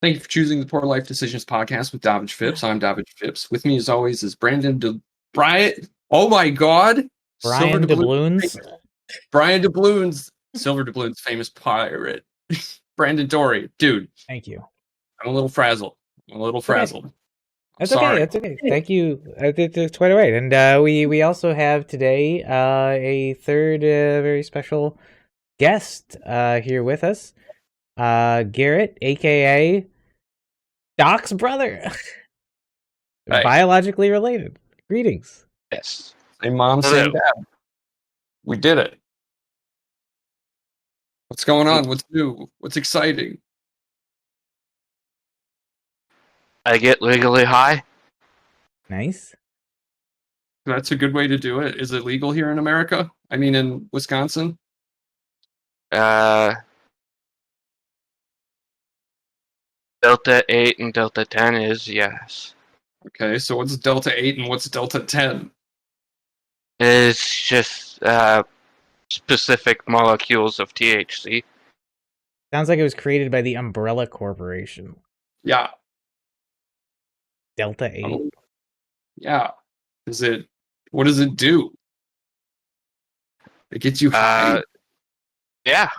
Thank you for choosing the Poor Life Decisions podcast with Davidge Phipps. I'm Davidge Phipps. With me, as always, is Bryant. Oh my God, Silver Brian Doubloons. Doubloons. Brian Doubloons, Silver Doubloons, famous pirate. Brandon Dory, dude. Thank you. I'm a little frazzled. Okay. I'm That's okay. sorry. That's okay. Thank you. It's quite all right. And we also have today a third very special guest here with us. Garrett, aka Doc's brother. Hey, Biologically related. Greetings. yes. Same mom, Hello. same dad. We did it. What's going on? What's new? What's exciting? I get legally high. Nice. That's a good way to do it. Is it legal here in America? I mean, in Wisconsin? Delta 8 and Delta 10 is yes. Okay, so what's Delta 8 and what's Delta 10? It's just specific molecules of THC. Sounds like it was created by the Umbrella Corporation. Yeah. Delta 8. Oh, yeah. What does it do? It gets you high. Yeah.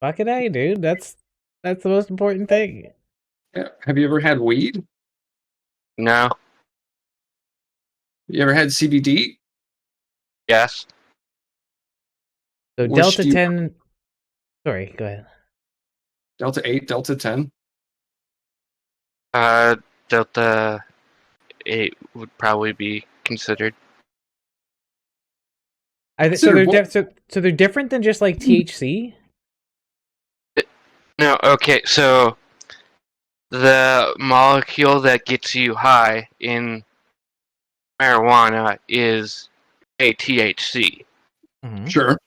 Fucking A, dude. That's the most important thing. Yeah. Have you ever had weed? No. You ever had CBD? Yes. So Which Delta do you- 10. Sorry, go ahead. Delta 8, Delta 10? Delta 8 would probably be considered. So they're different than just like THC? No, okay, so the molecule that gets you high in marijuana is a THC. Mm-hmm. Sure.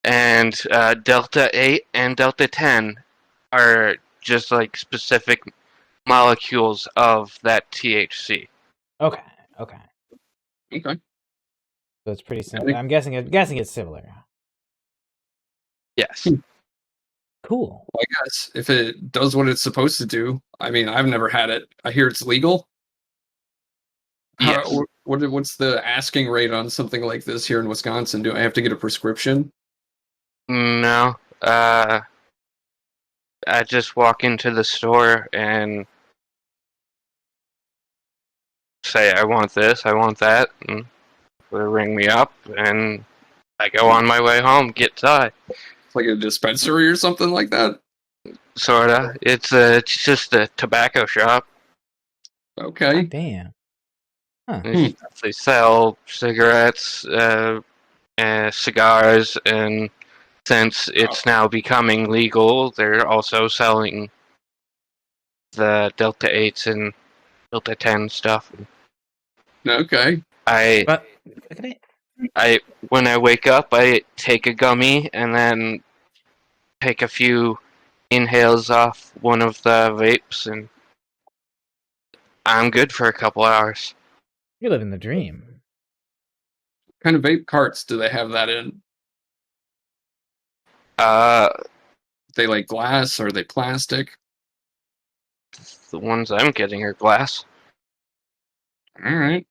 And Delta 8 and Delta 10 are just like specific molecules of that THC. Okay. Okay. So it's pretty similar. I'm guessing it's similar. Yes. Cool. Well, I guess if it does what it's supposed to do. I mean, I've never had it. I hear it's legal. Yes. What's the asking rate on something like this here in Wisconsin? Do I have to get a prescription? No. I just walk into the store and say, I want this, I want that, and they ring me up, and I go on my way home, get high. It's like a dispensary or something like that? Sorta. It's just a tobacco shop. Okay. God damn. Huh. They sell cigarettes, cigars, and since it's now becoming legal, they're also selling the Delta 8s and Delta 10 stuff. Okay. When I wake up, I take a gummy and then take a few inhales off one of the vapes, and I'm good for a couple hours. You're living the dream. What kind of vape carts do they have that in? They like glass or are they plastic? The ones I'm getting are glass. All right.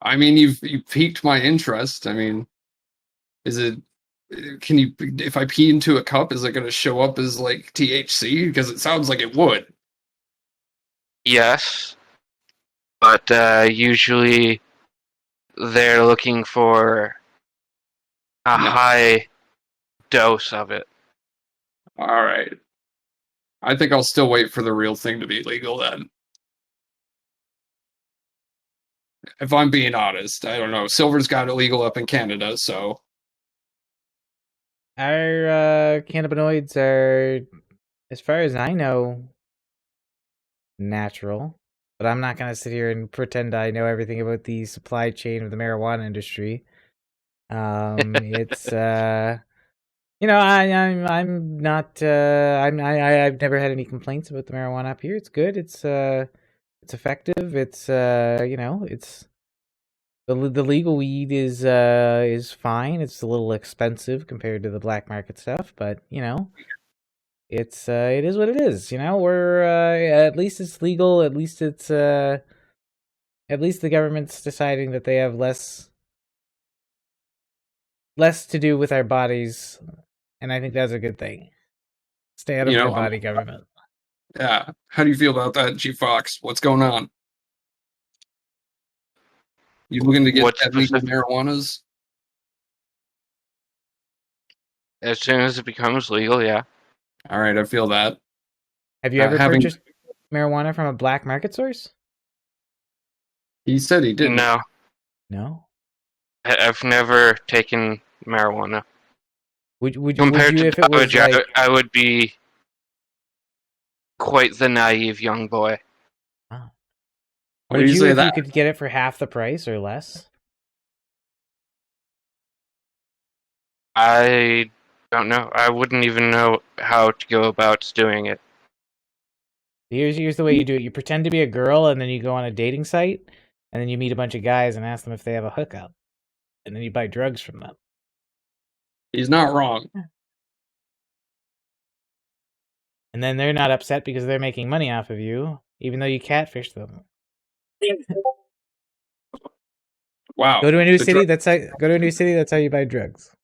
I mean, you've piqued my interest. I mean, if I pee into a cup, is it going to show up as like THC? Because it sounds like it would. Yes, but usually they're looking for a high dose of it. All right. I think I'll still wait for the real thing to be legal then. If I'm being honest, I don't know. Silver's got it legal up in Canada, so. Our cannabinoids are, as far as I know, natural. But I'm not gonna sit here and pretend I know everything about the supply chain of the marijuana industry. It's I'm not I've never had any complaints about the marijuana up here. It's good. It's effective. It's it's the legal weed is fine. It's a little expensive compared to the black market stuff, but it is what it is. We're at least it's legal. At least the government's deciding that they have less to do with our bodies, and I think that's a good thing. Stay out of my body, government. Yeah. How do you feel about that, Gfox? What's going on? You looking to get that legal marijuanas? As soon as it becomes legal, yeah. All right, I feel that. Have you ever purchased marijuana from a black market source? He said he didn't. No. I've never taken marijuana. Would you if it was like... I would be quite the naive young boy. Wow. Why do you say that? You could get it for half the price or less? I don't know. I wouldn't even know how to go about doing it. Here's the way you do it. You pretend to be a girl, and then you go on a dating site, and then you meet a bunch of guys and ask them if they have a hookup. And then you buy drugs from them. He's not wrong. And then they're not upset because they're making money off of you, even though you catfish them. Wow. Go to a new city. That's how you buy drugs.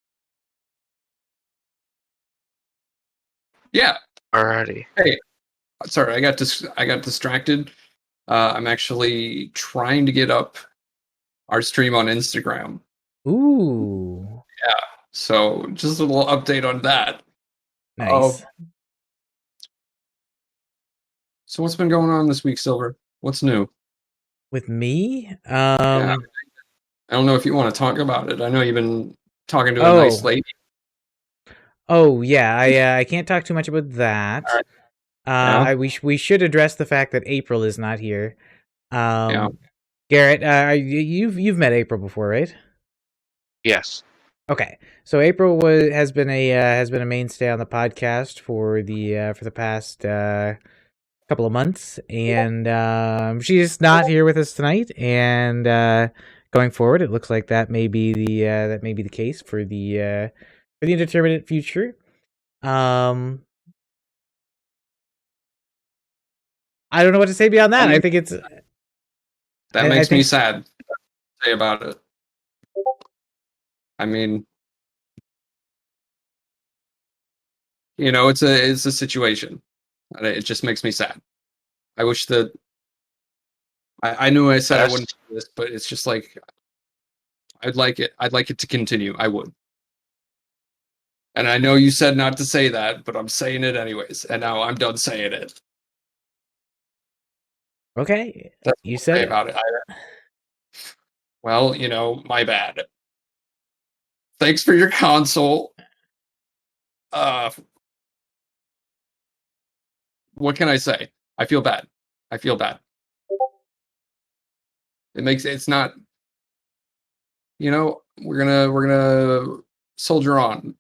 Yeah. Alrighty. Hey, sorry, I got distracted. I'm actually trying to get up our stream on Instagram. Ooh. Yeah. So just a little update on that. Nice. So what's been going on this week, Silver? What's new? With me? Yeah. I don't know if you want to talk about it. I know you've been talking to a nice lady. Oh yeah, I can't talk too much about that. Right. We should address the fact that April is not here. Garrett, you've met April before, right? Yes. Okay, so April has been a mainstay on the podcast for the past couple of months, and she's not here with us tonight. And going forward, it looks like that may be the case for the indeterminate future. I don't know what to say beyond that. I think it's that makes me sad to say about it. I mean, it's a situation. It just makes me sad. I wish that I knew I said I wouldn't do this, but it's just like I'd like it to continue. I would. And I know you said not to say that, but I'm saying it anyways. And now I'm done saying it. Okay. That's you said it. About it. Well, my bad. Thanks for your console. What can I say? I feel bad. It's not, we're gonna soldier on.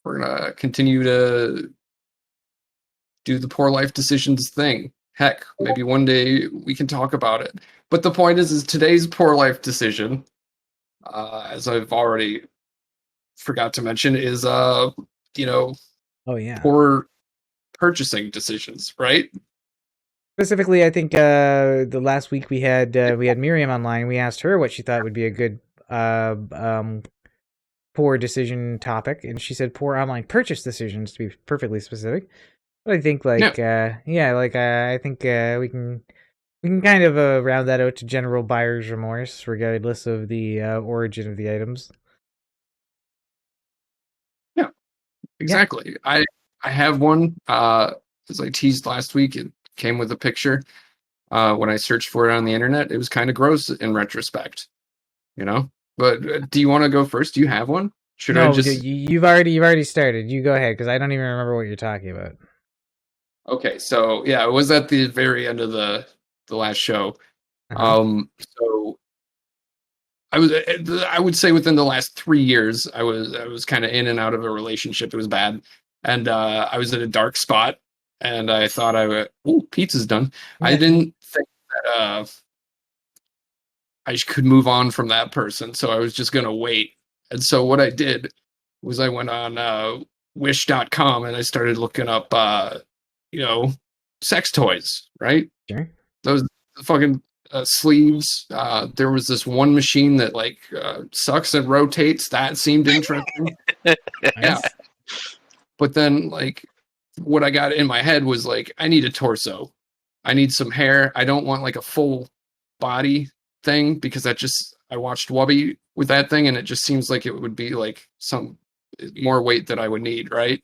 We're gonna continue to do the poor life decisions thing. Heck, maybe one day we can talk about it. But the point is today's poor life decision, as I've already forgot to mention, is poor purchasing decisions, right? Specifically, I think the last week we had Miriam online. We asked her what she thought would be a good poor decision topic, and she said poor online purchase decisions, to be perfectly specific. But I think I think we can kind of round that out to general buyer's remorse, regardless of the origin of the items. Yeah, exactly. Yeah. I have one. As I teased last week, it came with a picture. When I searched for it on the internet, it was kind of gross in retrospect, But do you want to go first? Do you have one? I just? You've already started. You go ahead, because I don't even remember what you're talking about. Okay, so yeah, it was at the very end of the last show. So I would say within the last 3 years, I was kind of in and out of a relationship. It was bad, and I was in a dark spot, and I thought pizza's done. Yeah. I didn't think that I could move on from that person, so I was just gonna wait. And so what I did was I went on wish.com and I started looking up, sex toys, right? Sure. Those fucking sleeves. There was this one machine that sucks and rotates. That seemed interesting. Yeah. Nice. But then what I got in my head was I need a torso. I need some hair. I don't want a full body thing because I watched Wubby with that thing and it just seems like it would be some more weight that I would need, right?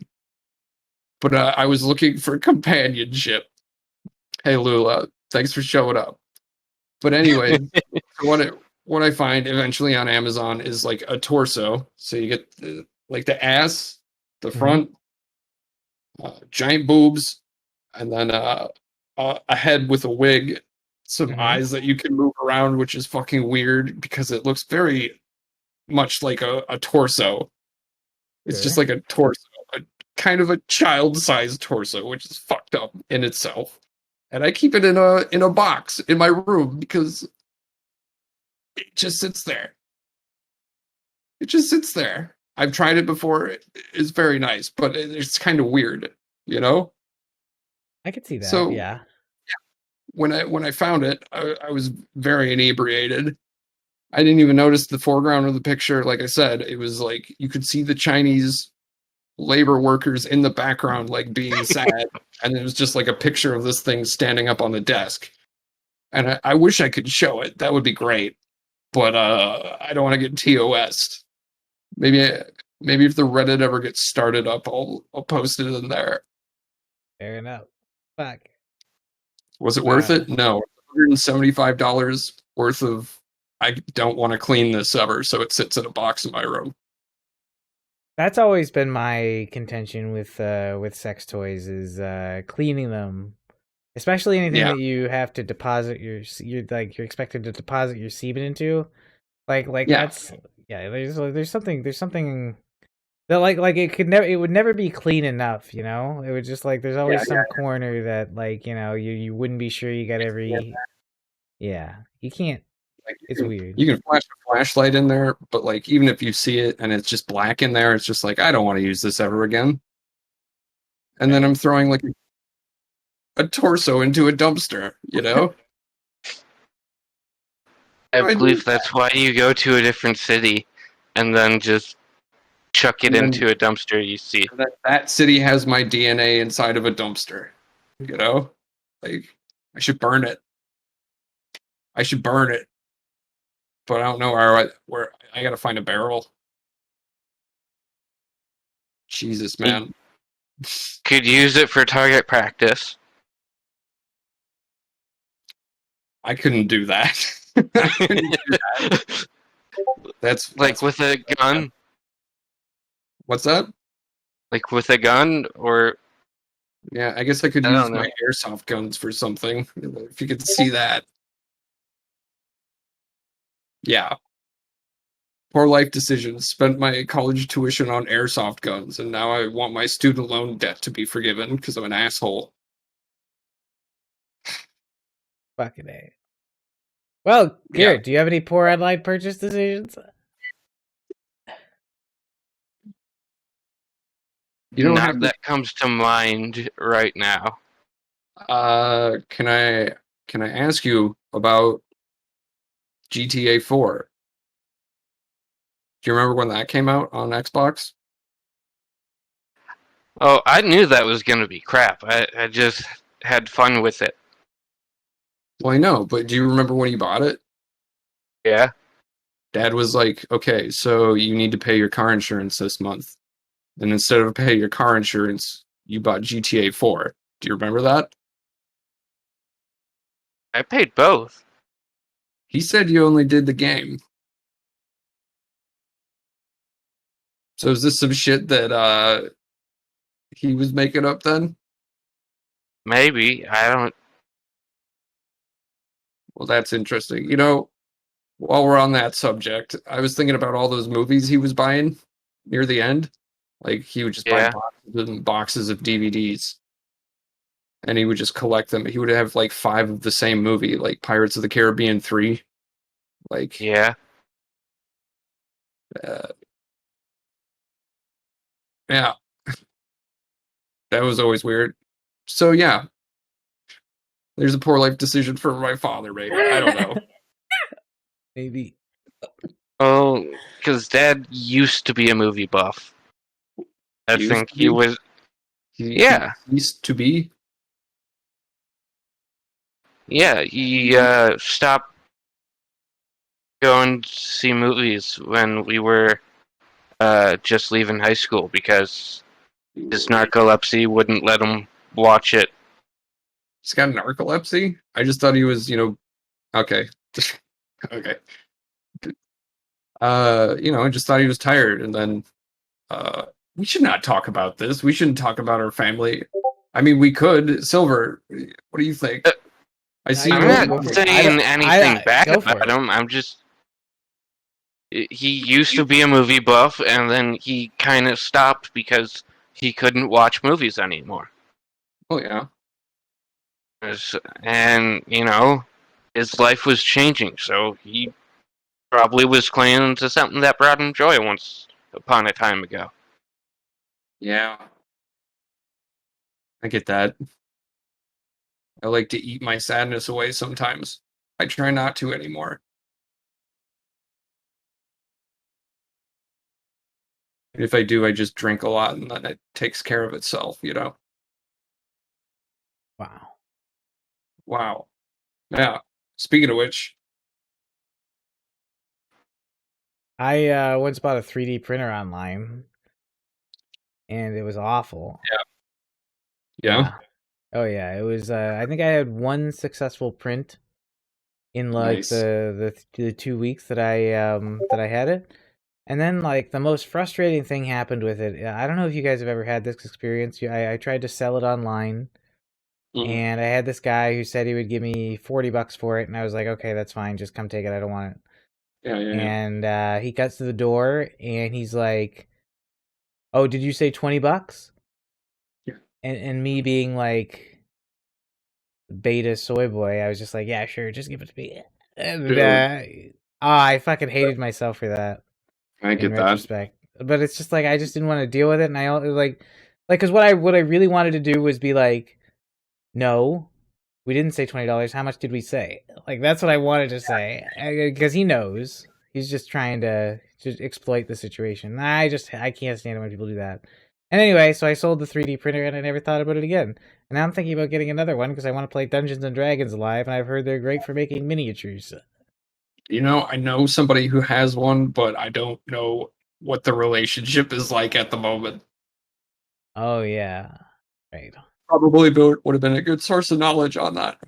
But I was looking for companionship. Hey Lula, thanks for showing up. But anyway, what I find eventually on Amazon is a torso. So you get the ass, the front, giant boobs, and then a head with a wig, some eyes that you can move around, which is fucking weird because it looks very much like a torso. It's just like a torso, a kind of a child-sized torso, which is fucked up in itself. And I keep it in a box in my room because it just sits there. It just sits there. I've tried it before. It's very nice, but it's kind of weird, you know? I could see that. So, yeah. When I found it, I was very inebriated. I didn't even notice the foreground of the picture. Like I said, it was you could see the Chinese labor workers in the background being sad, and it was just a picture of this thing standing up on the desk. And I wish I could show it. That would be great. But I don't want to get TOS'd. Maybe if the Reddit ever gets started up, I'll post it in there. Fair enough. Fuck. Was it worth it? No. $175 worth of I don't want to clean this ever, so it sits in a box in my room. That's always been my contention with sex toys is cleaning them, especially anything that you have to deposit you're expected to deposit your semen into. That's there's something that it would never be clean enough, you know? It would just there's always some corner that you wouldn't be sure you got every you can't. It's weird. You can flash a flashlight in there, but even if you see it and it's just black in there, it's just I don't want to use this ever again. And then I'm throwing a torso into a dumpster, you know? I believe that's why you go to a different city and then just chuck it into a dumpster you see. That city has my DNA inside of a dumpster, you know? I should burn it. I should burn it. But I don't know where I gotta find a barrel. Jesus, man. Could use it for target practice. I couldn't do that. That's with a gun. What's that? With a gun, or yeah, I guess I could use my airsoft guns for something. If you could see that. Yeah. Poor life decisions. Spent my college tuition on airsoft guns, and now I want my student loan debt to be forgiven because I'm an asshole. Fucking A. Well, Garrett, do you have any poor online purchase decisions? None that comes to mind right now. Can I ask you about GTA 4? Do you remember when that came out on Xbox? Oh, I knew that was going to be crap. I just had fun with it. Well, I know, but do you remember when you bought it? Yeah. Dad was like, okay, so you need to pay your car insurance this month. And instead of paying your car insurance, you bought GTA 4. Do you remember that? I paid both. He said you only did the game. So is this some shit that he was making up then? Maybe. I don't... Well, that's interesting. You know, while we're on that subject, I was thinking about all those movies he was buying near the end. He would just buy boxes and boxes of DVDs. And he would just collect them. He would have 5 of the same movie, like Pirates of the Caribbean 3. Yeah. Yeah. That was always weird. So yeah, there's a poor life decision for my father, maybe. I don't know. Maybe. Oh, because Dad used to be a movie buff. I Used think to he be? was. He Yeah, used to be. yeah. He stopped going to see movies when we were just leaving high school because his narcolepsy wouldn't let him watch it. He's got narcolepsy. I just thought he was, okay, okay. I just thought he was tired, and then we should not talk about this. We shouldn't talk about our family. I mean, we could. Silver, what do you think? I see I'm you go not for open. it. saying anything bad Go for about it. him. I'm just. He used to be a movie buff, and then he kind of stopped because he couldn't watch movies anymore. Oh yeah, And, his life was changing, so he probably was clinging to something that brought him joy once upon a time ago. yeah. I get that. I like to eat my sadness away sometimes. I try not to anymore. If I do, I just drink a lot, and then it takes care of itself. Wow. Wow. Yeah. Speaking of which, I once bought a 3D printer online, and it was awful. yeah. Yeah. Oh yeah, it was. I think I had one successful print in like Nice. the 2 weeks that I had it, and then like the most frustrating thing happened with it. I don't know if you guys have ever had this experience. I tried to sell it online, Mhm. and I had this guy who said he would give me $40 for it, and I was like, okay, that's fine, just come take it. I don't want it. Yeah, yeah, yeah. And he gets to the door, and he's like, "Oh, did you say $20?" Yeah. And me being like beta soy boy, I was just like, yeah, sure, just give it to me. And Dude, I fucking hated myself for that I in get that. retrospect. But it's just like I just didn't want to deal with it, and I like because what I really wanted to do was be like, no, we didn't say $20. How much did we say? Like that's what I wanted to say because he knows he's just trying to just exploit the situation. I can't stand it when people do that. And anyway, so I sold the 3D printer and I never thought about it again. And now I'm thinking about getting another one because I want to play Dungeons and Dragons live, and I've heard they're great for making miniatures. I know somebody who has one, but I don't know what the relationship is like at the moment. Oh yeah, right. Probably would have been a good source of knowledge on that.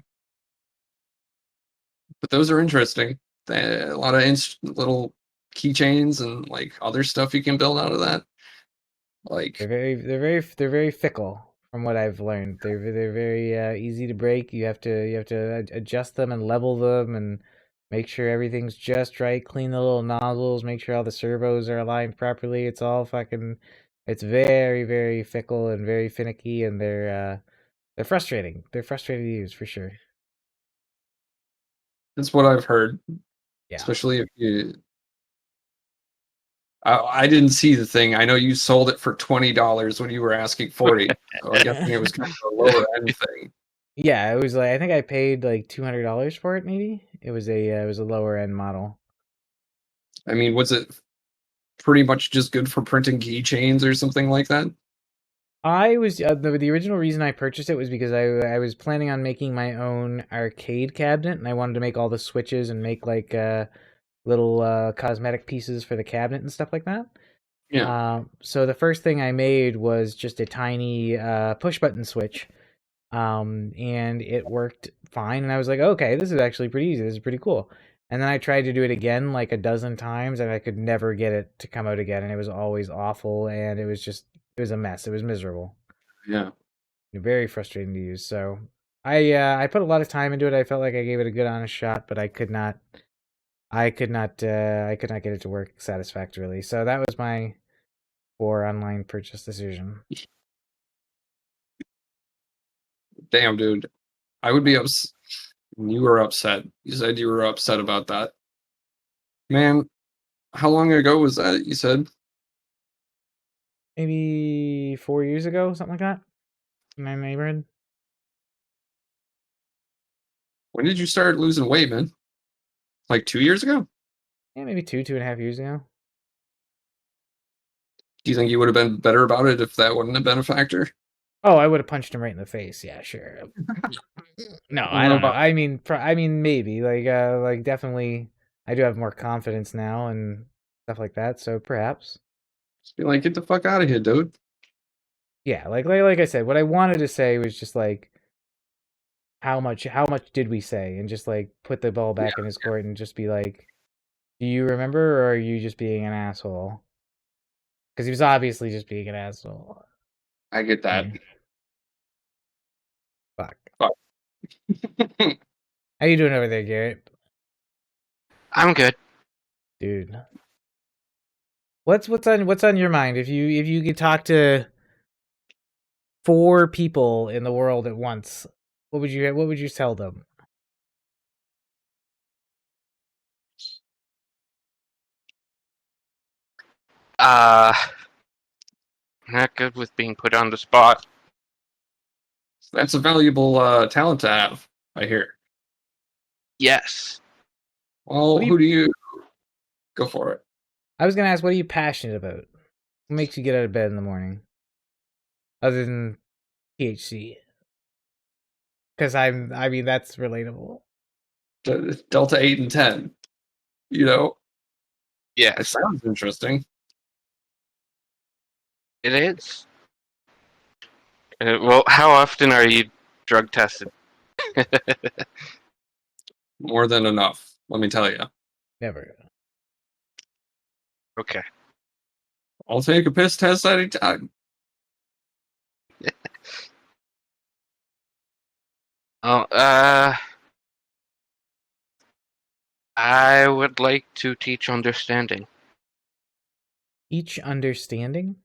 But those are interesting. A lot of little keychains and like other stuff you can build out of that. Like, They're very fickle from what I've learned. They're very easy to break. You have to adjust them and level them and make sure everything's just right. Clean the little nozzles. Make sure all the servos are aligned properly. It's all fucking. It's very fickle and very finicky, and they're frustrating. They're frustrating to use for sure. that's what I've heard. Yeah. Especially if you I didn't see the thing. I know you sold it for $20 when you were asking 40. So I'm guessing it was kind of a lower end thing. Yeah, it was like I think I paid like $200 for it. Maybe it was a lower end model. I mean, was it pretty much just good for printing keychains or something like that? I was the original reason I purchased it was because I was planning on making my own arcade cabinet, and I wanted to make all the switches and make like little cosmetic pieces for the cabinet and stuff like that. Yeah. So the first thing I made was just a tiny push button switch, and it worked fine. And I was like, okay, this is actually pretty easy. This is pretty cool. And then I tried to do it again like a dozen times, and I could never get it to come out again, and it was always awful, and it was a mess. It was miserable. Yeah. Very frustrating to use. So I put a lot of time into it. I felt like I gave it a good honest shot, but I could not get it to work satisfactorily. So that was my poor online purchase decision. Damn, dude. I would be upset. You were upset. You said you were upset about that. Man, how long ago was that? You said? Maybe 4 years ago, something like that. in my neighborhood. When did you start losing weight, man? Like 2 years ago? Yeah, maybe 2.5 years ago. Do you think you would have been better about it if that wouldn't have been a factor? Oh, I would have punched him right in the face. Yeah, sure. No, I What don't know. about I mean, maybe like definitely. I do have more confidence now and stuff like that. So perhaps, just be like, get the fuck out of here, dude? yeah. Like I said, what I wanted to say was just like how much did we say, and just like put the ball Yeah, back in his court and just be like, do you remember, or are you just being an asshole? Because he was obviously just being an asshole. I get that. Yeah. Fuck. Fuck. How you doing over there, Garrett? I'm good. Dude. What's on your mind? If you could talk to 4 people in the world at once, what would you tell them? Uh, not good with being put on the spot. That's a valuable talent to have, I hear. Yes. Well, What do you who do you go for it? I was gonna ask, what are you passionate about? What makes you get out of bed in the morning? Other than THC. Because I mean that's relatable. Delta 8 and 10. You know, it Yes, sounds interesting. it is. Well, how often are you drug tested? More than enough, let me tell you. Never. Okay. I'll take a piss test anytime. Oh, I would like to teach understanding. Each understanding?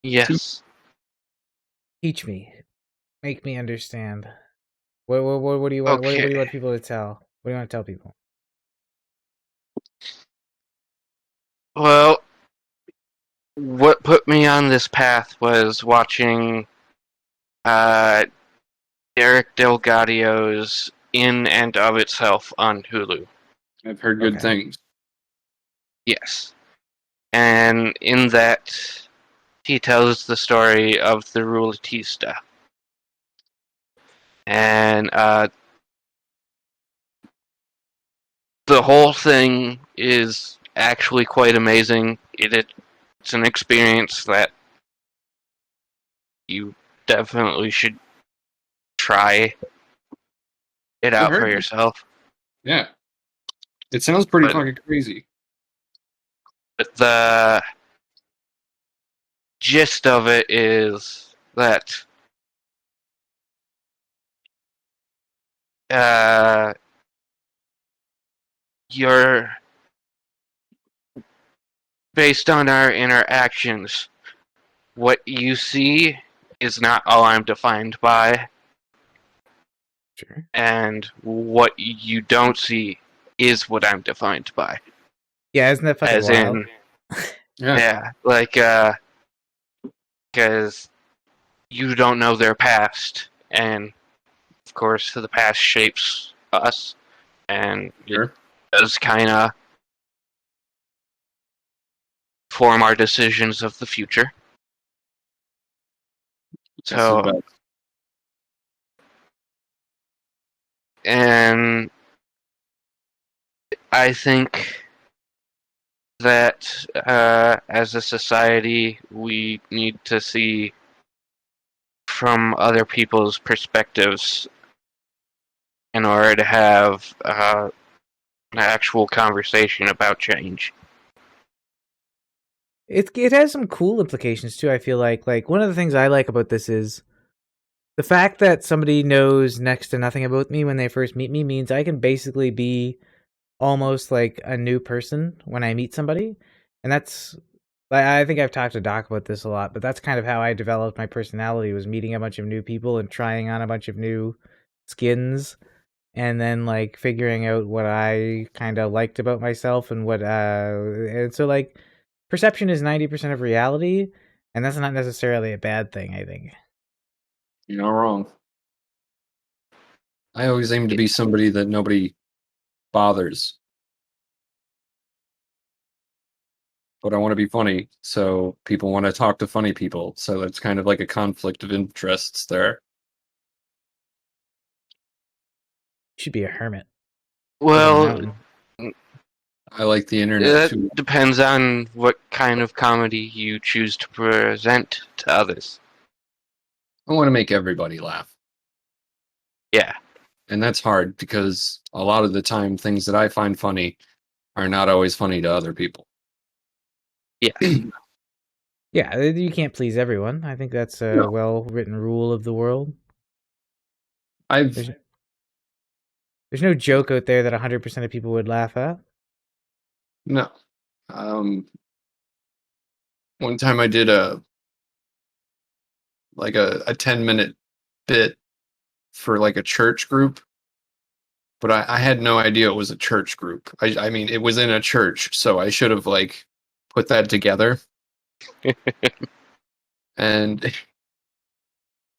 Yes. Teach me. Make me understand. What do you want? What do you Okay. want people to tell? What do you want to tell people? Well, what put me on this path was watching uh, Derek Delgadio's In and of Itself on Hulu. I've heard good Okay. things. Yes. And in that, he tells the story of the Ruletista. And the whole thing is actually quite amazing. It's an experience that you definitely should try it I've out for heard. yourself. Yeah. It sounds pretty But, fucking crazy. but the gist of it is that you're based on our interactions. What you see is not all I'm defined by, Sure. and what you don't see is what I'm defined by. Yeah, isn't that fucking As wild? in, Yeah. yeah, like, because you don't know their past, and of course, the past shapes us, and Sure. it does kind of form our decisions of the future. Yes, it So, does. and I think that as a society, we need to see from other people's perspectives in order to have an actual conversation about change. It has some cool implications too. I feel like one of the things I like about this is the fact that somebody knows next to nothing about me when they first meet me means I can basically be almost like a new person when I meet somebody, and that's I think I've talked to Doc about this a lot, but that's kind of how I developed my personality, was meeting a bunch of new people and trying on a bunch of new skins, and then like figuring out what I kind of liked about myself and and so like perception is 90% of reality, and that's not necessarily a bad thing, I think. You're not wrong. I always aim to be somebody that nobody bothers. But I want to be funny, so people want to talk to funny people. So it's kind of like a conflict of interests there. You should be a hermit. Live in a Well, mountain. I like the internet that too. depends on what kind of comedy you choose to present to others. I want to make everybody laugh. Yeah. And that's hard because a lot of the time things that I find funny are not always funny to other people. Yeah. Yeah, you can't please everyone. I think that's a No. well-written rule of the world. I've There's no joke out there that 100% of people would laugh at. no. One time I did a 10-minute bit for like a church group, but I had no idea it was a church group. I mean, it was in a church, so I should have like put that together. And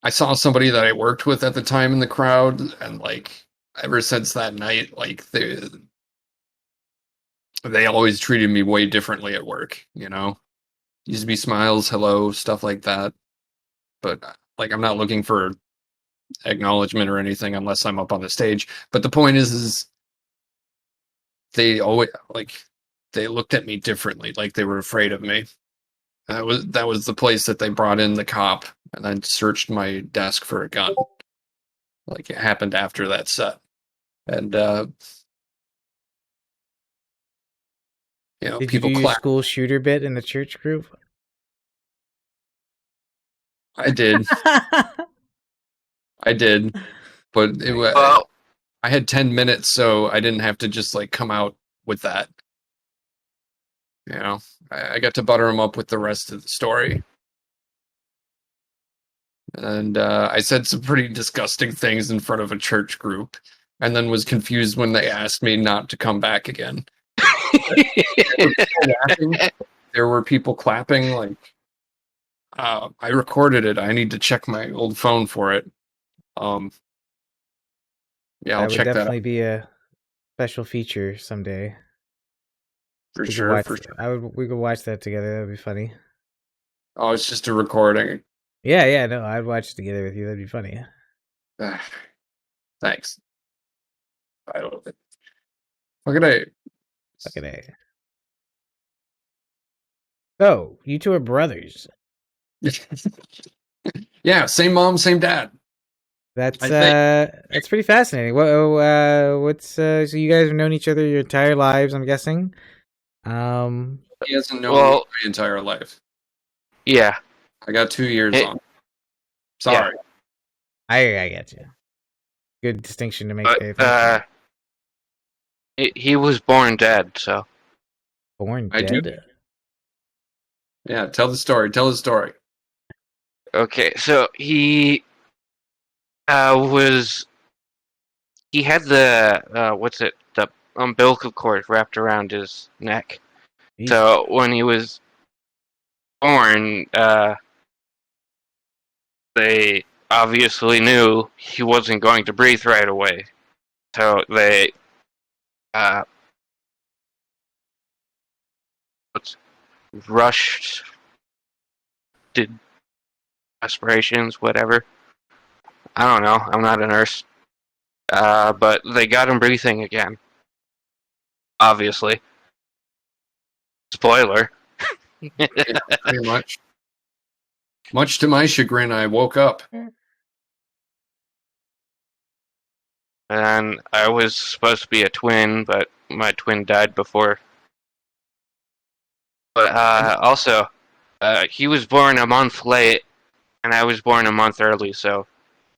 I saw somebody that I worked with at the time in the crowd, and like ever since that night, like they always treated me way differently at work. Used to be smiles, hello, stuff like that. But like, I'm not looking for acknowledgement or anything unless I'm up on the stage. But the point is they always like they looked at me differently, like they were afraid of me. That was the place that they brought in the cop and then searched my desk for a gun. Like it happened after that set. And Did you do people your clap. school shooter bit in the church group? I did. I did. But Well, I had 10 minutes, so I didn't have to just like come out with that. I got to butter them up with the rest of the story. And I said some pretty disgusting things in front of a church group, and then was confused when they asked me not to come back again. There were people clapping. Like, I recorded it. I need to check my old phone for it. Yeah, I'll That would check that out definitely be a special feature someday. for We could sure. watch. For sure. We could watch that together. That'd be funny. Oh, it's just a recording. Yeah. No, I'd watch it together with you. That'd be funny. Thanks. I don't. What could I? Fucking A. Oh, you two are brothers. Yeah, same mom, same dad. That's I think that's pretty fascinating. What's so you guys have known each other your entire lives, I'm guessing. he hasn't known me well, my entire life. yeah. I got 2 years It- on. Sorry. I get you. Good distinction to make there. But he was born dead, so Born I do. dead. Yeah, tell the story. Tell the story. okay. So he had the the umbilical cord wrapped around his neck. Jeez. So when he was born, they obviously knew he wasn't going to breathe right away. So they rushed, did aspirations, whatever. I don't know. I'm not a nurse. But they got him breathing again. Obviously. Spoiler. Yeah, pretty much. Much to my chagrin, I woke up. And I was supposed to be a twin, but my twin died before. But also, he was born a month late, and I was born a month early, so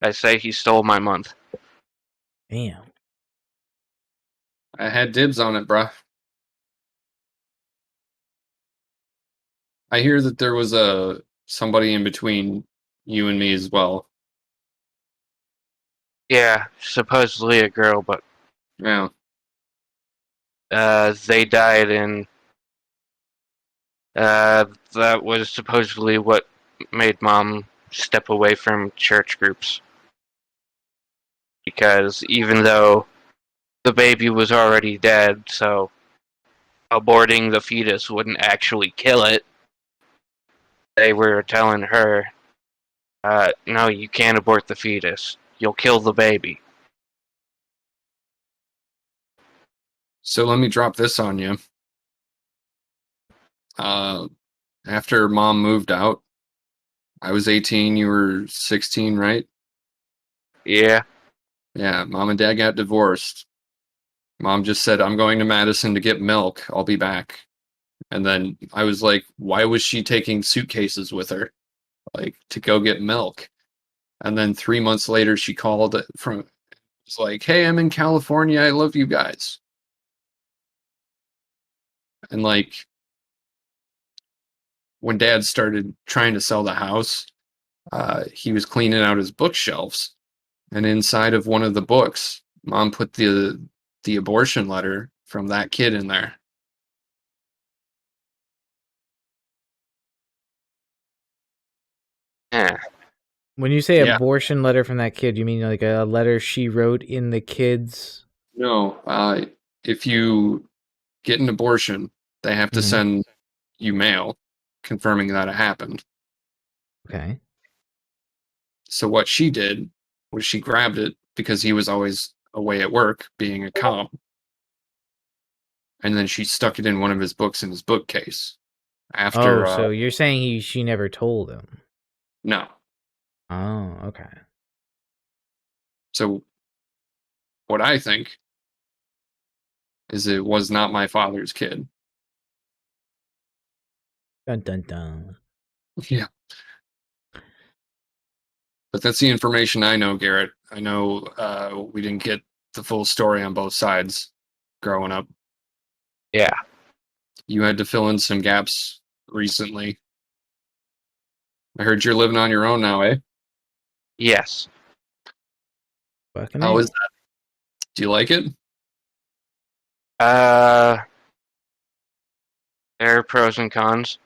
I say he stole my month. Damn. I had dibs on it, bruh. I hear that there was somebody in between you and me as well. Yeah, supposedly a girl, but Yeah. they died, and that was supposedly what made Mom step away from church groups. Because even though the baby was already dead, so aborting the fetus wouldn't actually kill it, they were telling her, no, you can't abort the fetus. You'll kill the baby. So let me drop this on you. After mom moved out, I was 18, you were 16, right? Yeah. Yeah, mom and dad got divorced. Mom just said, I'm going to Madison to get milk. I'll be back. And then I was like, why was she taking suitcases with her? Like, to go get milk. And then 3 months later, she called was like, hey, I'm in California. I love you guys. And like, when dad started trying to sell the house, he was cleaning out his bookshelves. And inside of one of the books, mom put the abortion letter from that kid in there. Yeah. When you say Yeah. abortion letter from that kid, you mean like a letter she wrote in the kid's? No, if you get an abortion, they have to Mhm. send you mail confirming that it happened. Okay. So what she did was she grabbed it because he was always away at work being a cop. And then she stuck it in one of his books in his bookcase. After So you're saying she never told him? no. Oh, okay. So what I think is it was not my father's kid. Dun dun dun. Yeah. But that's the information I know, Garrett. I know we didn't get the full story on both sides growing up. Yeah. You had to fill in some gaps recently. I heard you're living on your own now, eh? Yes. Fucking How A. is that? Do you like it? There are pros and cons.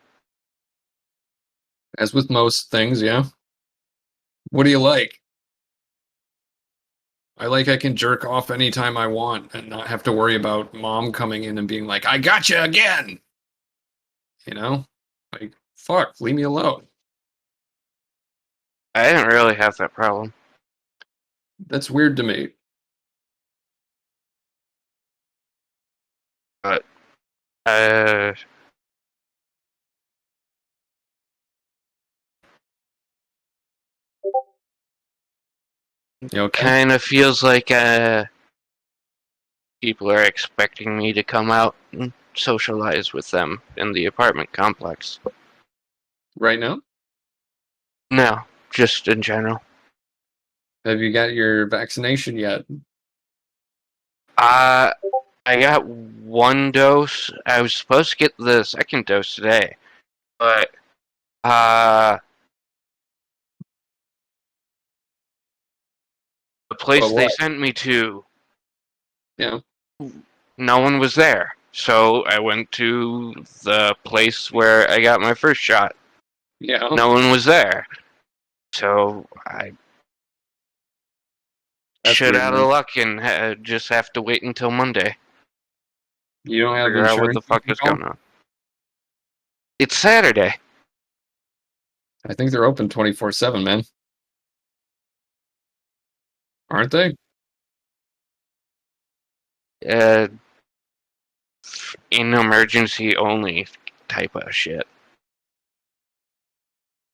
As with most things, yeah. What do you like? I like I can jerk off anytime I want and not have to worry about mom coming in and being like, I got you again. You know? Like, fuck, leave me alone. I didn't really have that problem. That's weird to me. But, You okay? kind of feels like, people are expecting me to come out and socialize with them in the apartment complex. Right now? No, just in general. Have you got your vaccination yet? I got one dose. I was supposed to get the second dose today, but the place But they what? sent me to, Yeah. no one was there. So I went to the place where I got my first shot. Yeah. No one was there. So I That's shit weird, out man. of luck and just have to wait until Monday. You don't have Figure out what insurance? the fuck is going on. It's Saturday. I think they're open 24/7, man. Aren't they? Uh, in emergency only type of shit.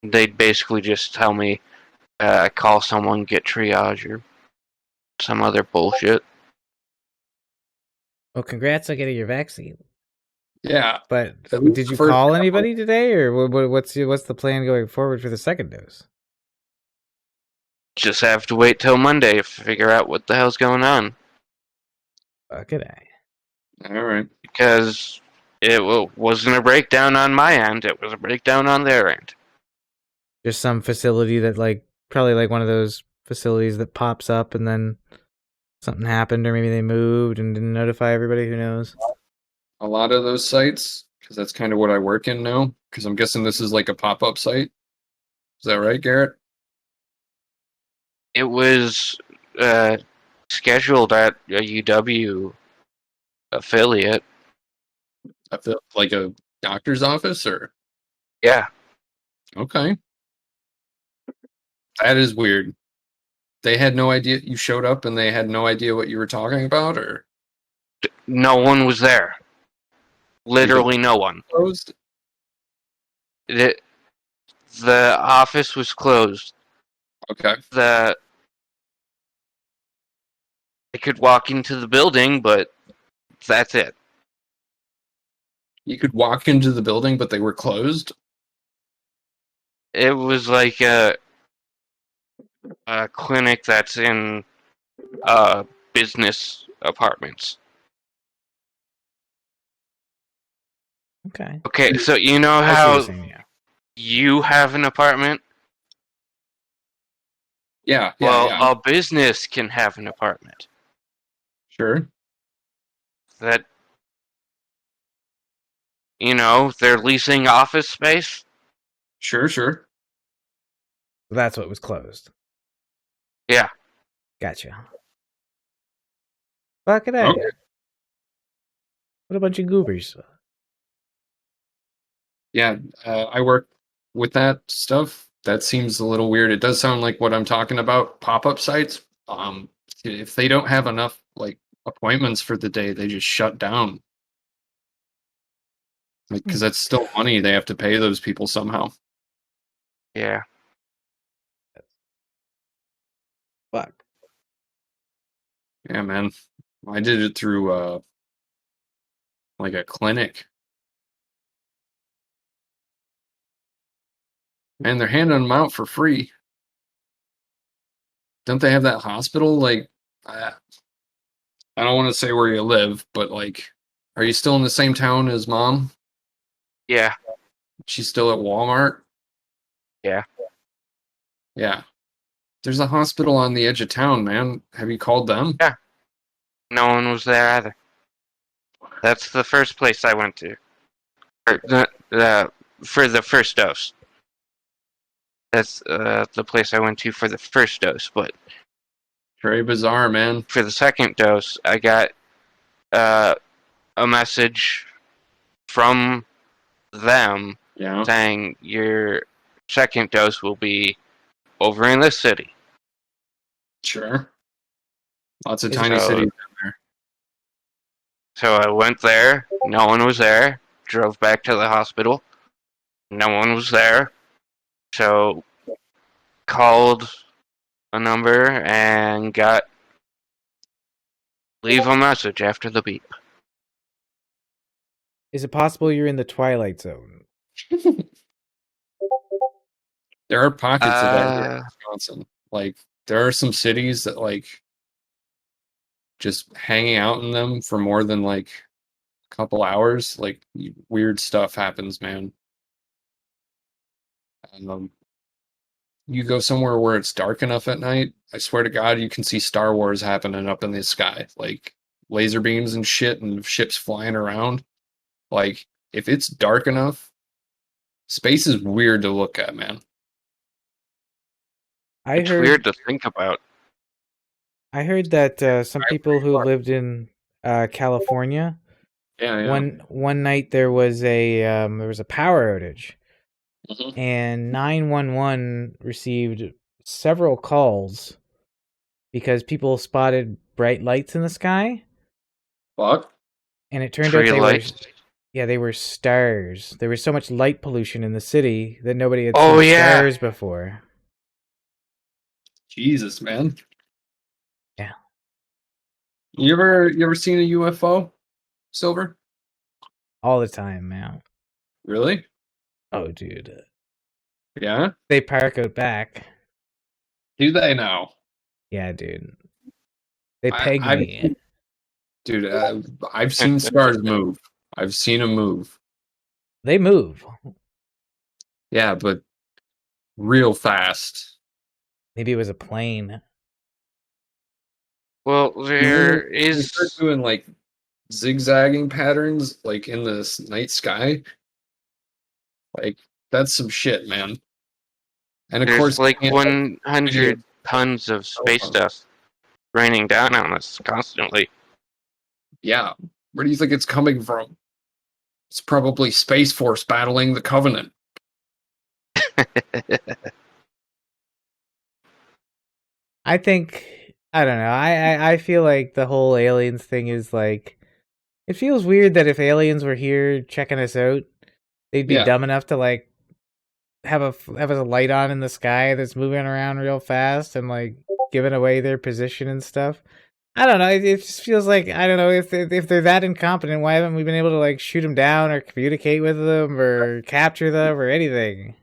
They'd basically just tell me, call someone, get triage, or some other bullshit. Well, congrats on getting your vaccine. Yeah. But At least did the you first call half. anybody today, or what's the plan going forward for the second dose? Just have to wait till Monday to figure out what the hell's going on. Fucking A. All right. Because it wasn't a breakdown on my end, it was a breakdown on their end. Just some facility that probably like one of those facilities that pops up and then something happened, or maybe they moved and didn't notify everybody. Who knows? A lot of those sites, because that's kind of what I work in now, because I'm guessing this is like a pop-up site. Is that right, Garrett? It was scheduled at a UW affiliate. I feel like a doctor's office, or Yeah. okay, that is weird. They had no idea you showed up, and they had no idea what you were talking about, or No one was there. Literally no one. closed. The office was closed. Okay, I could walk into the building, but that's it. you could walk into the building, but they were closed. It was like a clinic that's in business apartments. Okay. Okay, so you know I see what you're how saying, yeah. you have an apartment? Yeah, Well, yeah. a business can have an apartment. Sure. That, they're leasing office space. Sure. That's what was closed. Yeah. Gotcha. Fuck it. Okay. What a bunch of goobers. Yeah, I work with that stuff. That seems a little weird. It does sound like what I'm talking about, pop-up sites. If they don't have enough like appointments for the day, they just shut down. Like, because that's still money they have to pay those people somehow. Yeah. Fuck. Yeah, man. I did it through like a clinic. Man, they're handing them out for free. Don't they have that hospital? Like, I don't want to say where you live, but like, are you still in the same town as mom? Yeah. She's still at Walmart? Yeah. Yeah. There's a hospital on the edge of town, man. Have you called them? Yeah. No one was there either. That's the first place I went to. For the first dose. That's the place I went to for the first dose, but Very bizarre, man. for the second dose, I got a message from them Yeah. saying your second dose will be over in this city. Sure. Lots of Is tiny it- cities down there. So I went there. No one was there. Drove back to the hospital. No one was there. So called a number and got leave a message after the beep. Is it possible you're in the Twilight Zone? There are pockets of that here in Uh, Wisconsin. Like, there are some cities that like just hanging out in them for more than like a couple hours, like weird stuff happens, man. You go somewhere where it's dark enough at night, I swear to God, you can see Star Wars happening up in the sky, like laser beams and shit, and ships flying around. Like, if it's dark enough, space is weird to look at, man. it's weird to think about. I heard that some people who lived in California, Yeah. one night there was a power outage, Mhm. and 911 received several calls because people spotted bright lights in the sky, Fuck. and it turned Tree out lights. they were stars. There was so much light pollution in the city that nobody had Oh, seen yeah. stars before. Jesus, man. Yeah. You ever seen a UFO, Silver? All the time, man. Really? Oh, dude. Yeah? They park out back. Do they now? Yeah, dude. They peg I've me. Dude, I've seen stars move. I've seen them move. They move. Yeah, but real fast. Maybe it was a plane. Well, there They start is. doing like zigzagging patterns, like in the night sky. Like, that's some shit, man. And of There's course, like can't 100 tons of space dust raining down on us constantly. Yeah. Where do you think it's coming from? It's probably Space Force battling the Covenant. I think I don't know. I feel like the whole aliens thing is like it feels weird that if aliens were here checking us out, they'd be Yeah. dumb enough to like have a light on in the sky that's moving around real fast and like giving away their position and stuff. I don't know. It just feels like I don't know if they're that incompetent. Why haven't we been able to like shoot them down or communicate with them or capture them or anything?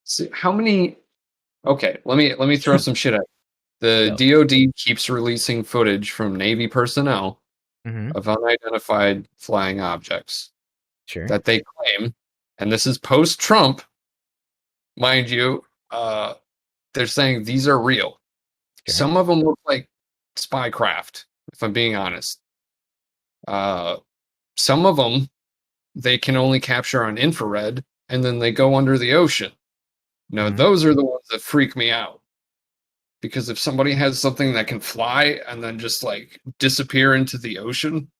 See, how many? Okay, let me throw some shit at. The Go. DoD keeps releasing footage from Navy personnel Mm-hmm. of unidentified flying objects Sure. that they claim, and this is post-Trump, mind you. They're saying these are real. Sure. Some of them look like spy craft, if I'm being honest. Some of them they can only capture on infrared, and then they go under the ocean. Now, Mhm. those are the ones that freak me out. Because if somebody has something that can fly and then just like disappear into the ocean,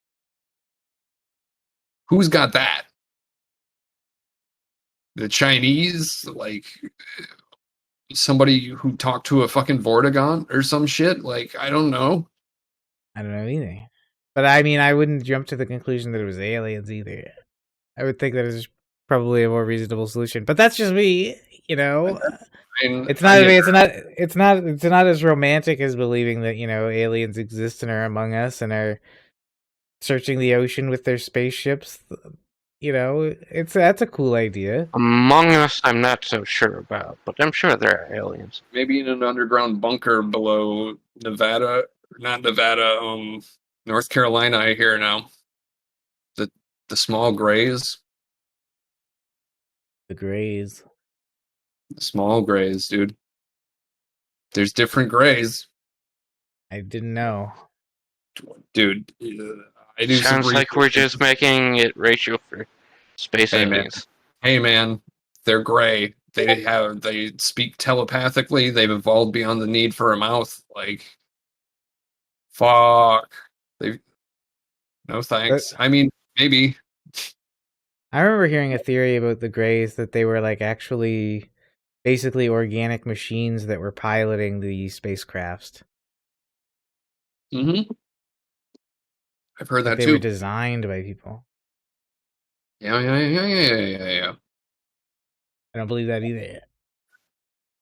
who's got that? The Chinese? Like somebody who talked to a fucking Vortigaunt or some shit? Like, I don't know. I don't know either. But I mean, I wouldn't jump to the conclusion that it was aliens either. I would think that is probably a more reasonable solution. But that's just me, you know. I mean, It's not. I mean, it's not as romantic as believing that aliens exist and are among us and are searching the ocean with their spaceships. That's a cool idea. Among Us, I'm not so sure about, but I'm sure there are aliens. maybe in an underground bunker below Nevada, not Nevada, North Carolina. I hear now the small grays, The Greys. the small grays, dude. There's different grays, I didn't know. dude. I do some Sounds like we're research. just making it racial for space Hey, man. aliens. Hey, man, they're gray. They speak telepathically. They've evolved beyond the need for a mouth. Like, fuck. They no thanks. I mean, maybe. I remember hearing a theory about the Greys that they were like actually basically organic machines that were piloting the spacecrafts. Mm-hmm. I've heard Like that they were too. designed by people. Yeah. I don't believe that either.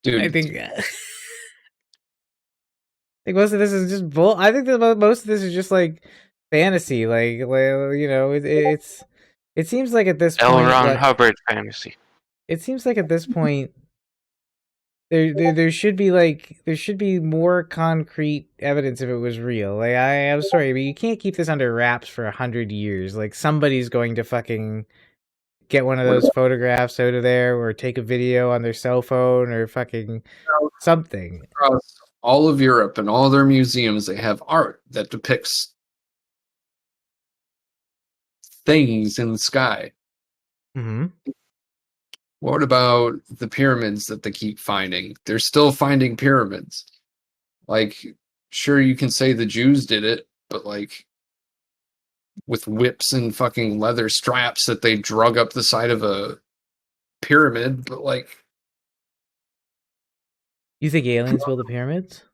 Dude, I think I think most of this is just bull. I think that most of this is just like fantasy. It seems like at this L. point, Ron Hubbard fantasy. it seems like at this point there should be more concrete evidence if it was real. Like I'm sorry, but you can't keep this under wraps for 100 years. Like somebody's going to fucking get one of those photographs out of there or take a video on their cell phone or fucking something. across all of Europe and all their museums, they have art that depicts things in the sky. Mm-hmm. What about the pyramids that they keep finding? They're still finding pyramids. Like, sure, you can say the Jews did it, but like with whips and fucking leather straps that they drug up the side of a pyramid, but like, You think aliens build the pyramids?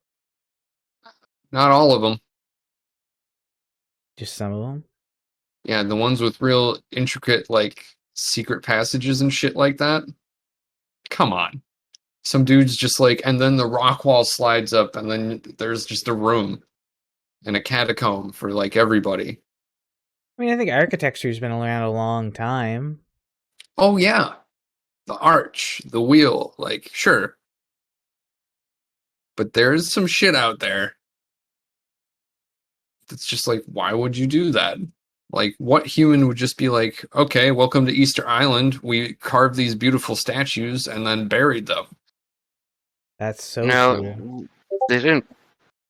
not all of them. Just some of them? Yeah, the ones with real intricate, like, secret passages and shit like that. Come on. Some dude's just like, and then the rock wall slides up, and then there's just a room and a catacomb for like everybody. I mean, I think architecture's been around a long time. Oh, yeah. The arch, the wheel, like, sure. But there's some shit out there that's just like, why would you do that? Like, what human would just be like, okay, welcome to Easter Island. We carved these beautiful statues and then buried them. That's so No, true. they didn't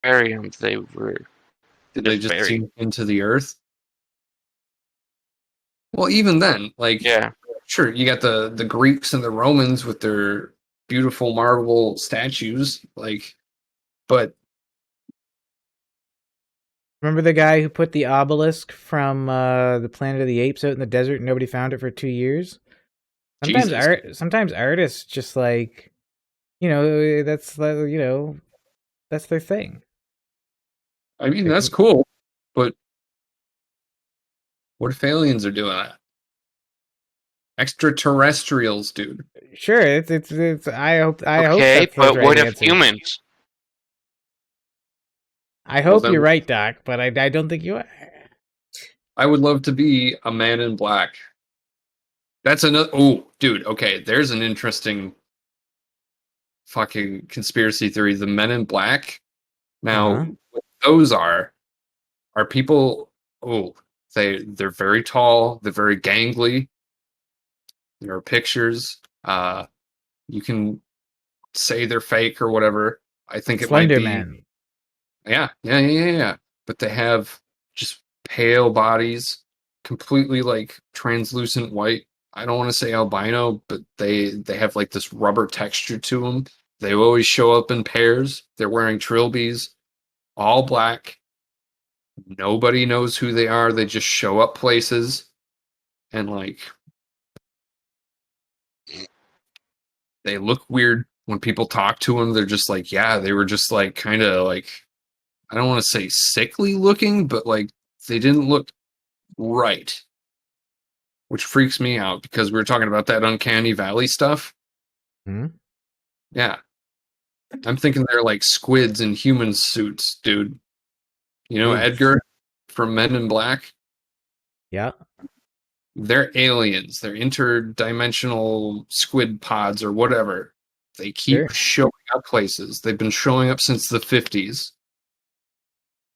bury them. They were Did they just buried. sink into the earth? Well, even then, like, Yeah. sure, you got the Greeks and the Romans with their beautiful marble statues. Like, But Remember the guy who put the obelisk from the Planet of the Apes out in the desert and nobody found it for 2 years? Jesus, Sometimes artists just like, that's that's their thing. I mean that's cool, but what if aliens are doing that? Extraterrestrials, dude. Sure, it's I hope Okay, that's those but right what if answers. humans? I Well, hope then you're right, Doc, but I don't think you are. I would love to be a man in black. That's another. Oh, dude. Okay, there's an interesting fucking conspiracy theory. The Men in Black. Now, Uh-huh. what those are people. Oh, they're very tall. They're very gangly. There are pictures. You can say they're fake or whatever. I think it might Slender be. Man. Yeah. But they have just pale bodies, completely like translucent white. I don't want to say albino, but they have like this rubber texture to them. They always show up in pairs. They're wearing trilbies, all black. Nobody knows who they are. They just show up places and like they look weird when people talk to them. They're just like, yeah, they were just like kind of like I don't want to say sickly looking, but like they didn't look right, which freaks me out because we were talking about that uncanny valley stuff. Hmm? Yeah, I'm thinking they're like squids in human suits, dude. You know, Oof. Edgar from Men in Black? Yeah. They're aliens. They're interdimensional squid pods or whatever. They Sure. keep showing up places. They've been showing up since the 50s.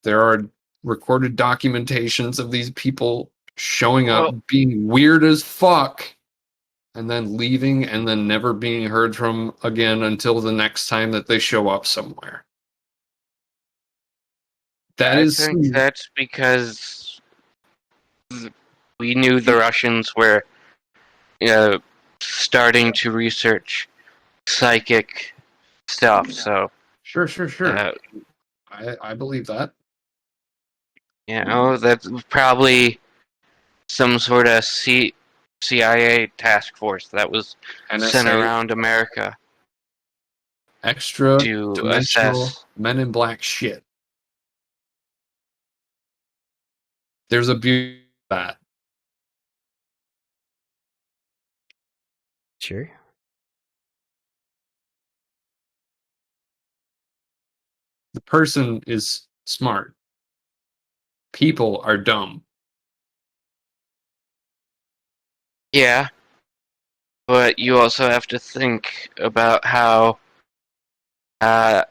There are recorded documentations of these people showing up, Well, being weird as fuck, and then leaving and then never being heard from again until the next time that they show up somewhere. That I is think that's because we knew the Russians were uh, starting to research psychic stuff. So, sure. uh, I believe that. that's probably some sort of CIA task force that was sent NSA, around America extra to dimensional assess. Men in Black shit. There's a beauty to that. Sure. The person is smart. People are dumb. Yeah, but you also have to think about how uh,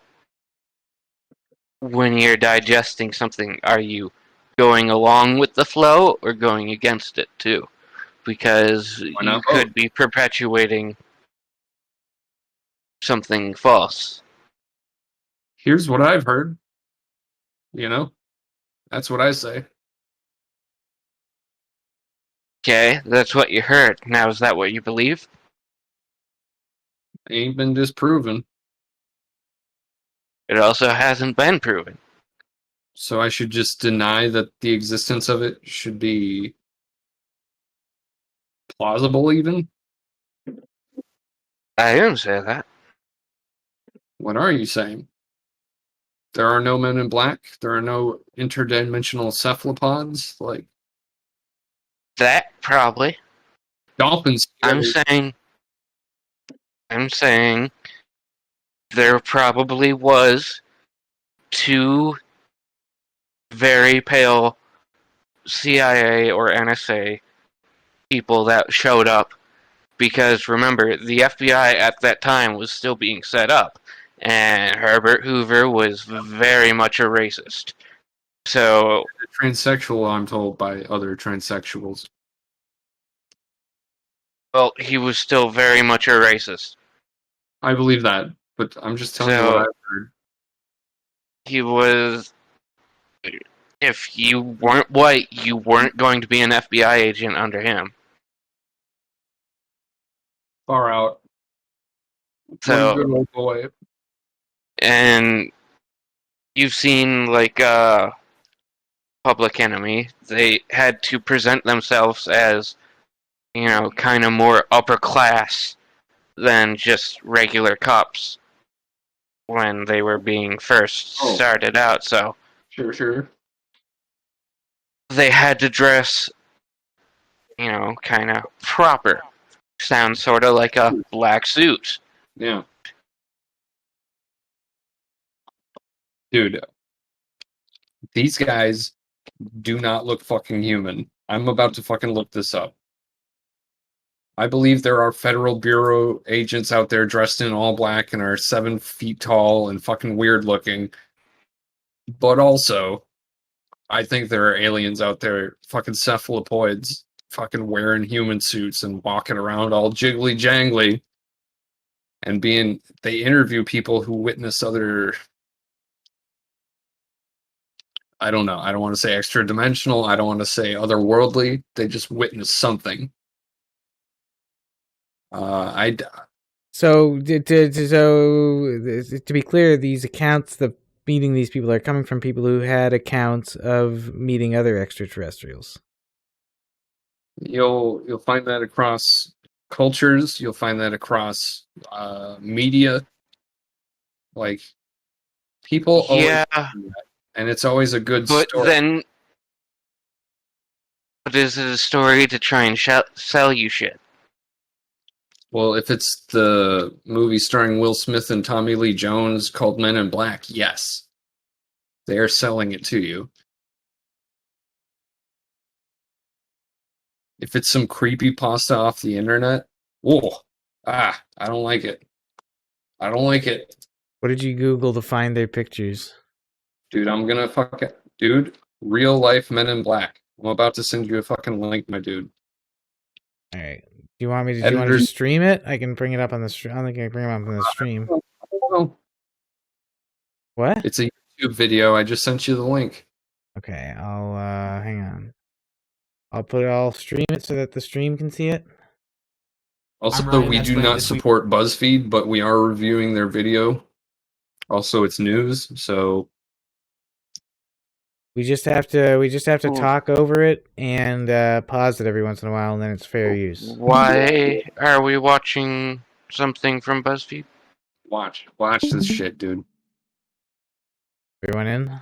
when you're digesting something, are you going along with the flow or going against it too? Because Why you not both? could be perpetuating something false. Here's what I've heard. You know, that's what I say. Okay, that's what you heard. Now, is that what you believe? Ain't been disproven. It also hasn't been proven. So I should just deny that the existence of it should be plausible, even? I didn't say that. What are you saying? There are no men in black? There are no interdimensional cephalopods? Like That probably. dolphins? I'm saying. I'm saying there probably was two very pale CIA or NSA people that showed up because remember the FBI at that time was still being set up, and Herbert Hoover was very much a racist. So, Transsexual, I'm told by other transsexuals. well, he was still very much a racist. I believe that, but I'm just telling you what So I've heard. he was. If you weren't white, you weren't going to be an FBI agent under him. Far out. One So, good old boy. and you've seen like Public Enemy. They had to present themselves as, you know, kind of more upper class than just regular cops when they were being first started out. So Sure. they had to dress, you know, kind of proper. Sounds sort of like a black suit. Yeah. Dude, these guys do not look fucking human. I'm about to fucking look this up. I believe there are Federal Bureau agents out there dressed in all black and are 7 feet tall and fucking weird looking. But also, I think there are aliens out there, fucking cephalopods, fucking wearing human suits and walking around all jiggly jangly. And they interview people who witness other, I don't know, I don't want to say extra dimensional, I don't want to say otherworldly, they just witness something. So to be clear, these accounts, the meeting these people are coming from people who had accounts of meeting other extraterrestrials. You'll find that across cultures. You'll find that across media. Like people, Yeah, and it's always a good but story. then, but is it a story to try and sell you shit? Well, if it's the movie starring Will Smith and Tommy Lee Jones called Men in Black, yes, they are selling it to you. If it's some creepy pasta off the internet, I don't like it. I don't like it. What did you Google to find their pictures? Dude, I'm gonna fuck it. Dude, real life Men in Black. I'm about to send you a fucking link, my dude. All right. Do you want me to? Do you want to just stream it? I can bring it up on the stream. I don't think I can bring it up on the stream. What? It's a YouTube video. I just sent you the link. Okay, I'll hang on. I'll stream it so that the stream can see it. Also, we do not support BuzzFeed, but we are reviewing their video. Also, it's news, so we just have to talk over it and pause it every once in a while, and then it's fair use. Why are we watching something from BuzzFeed? Watch this shit, dude. Everyone in?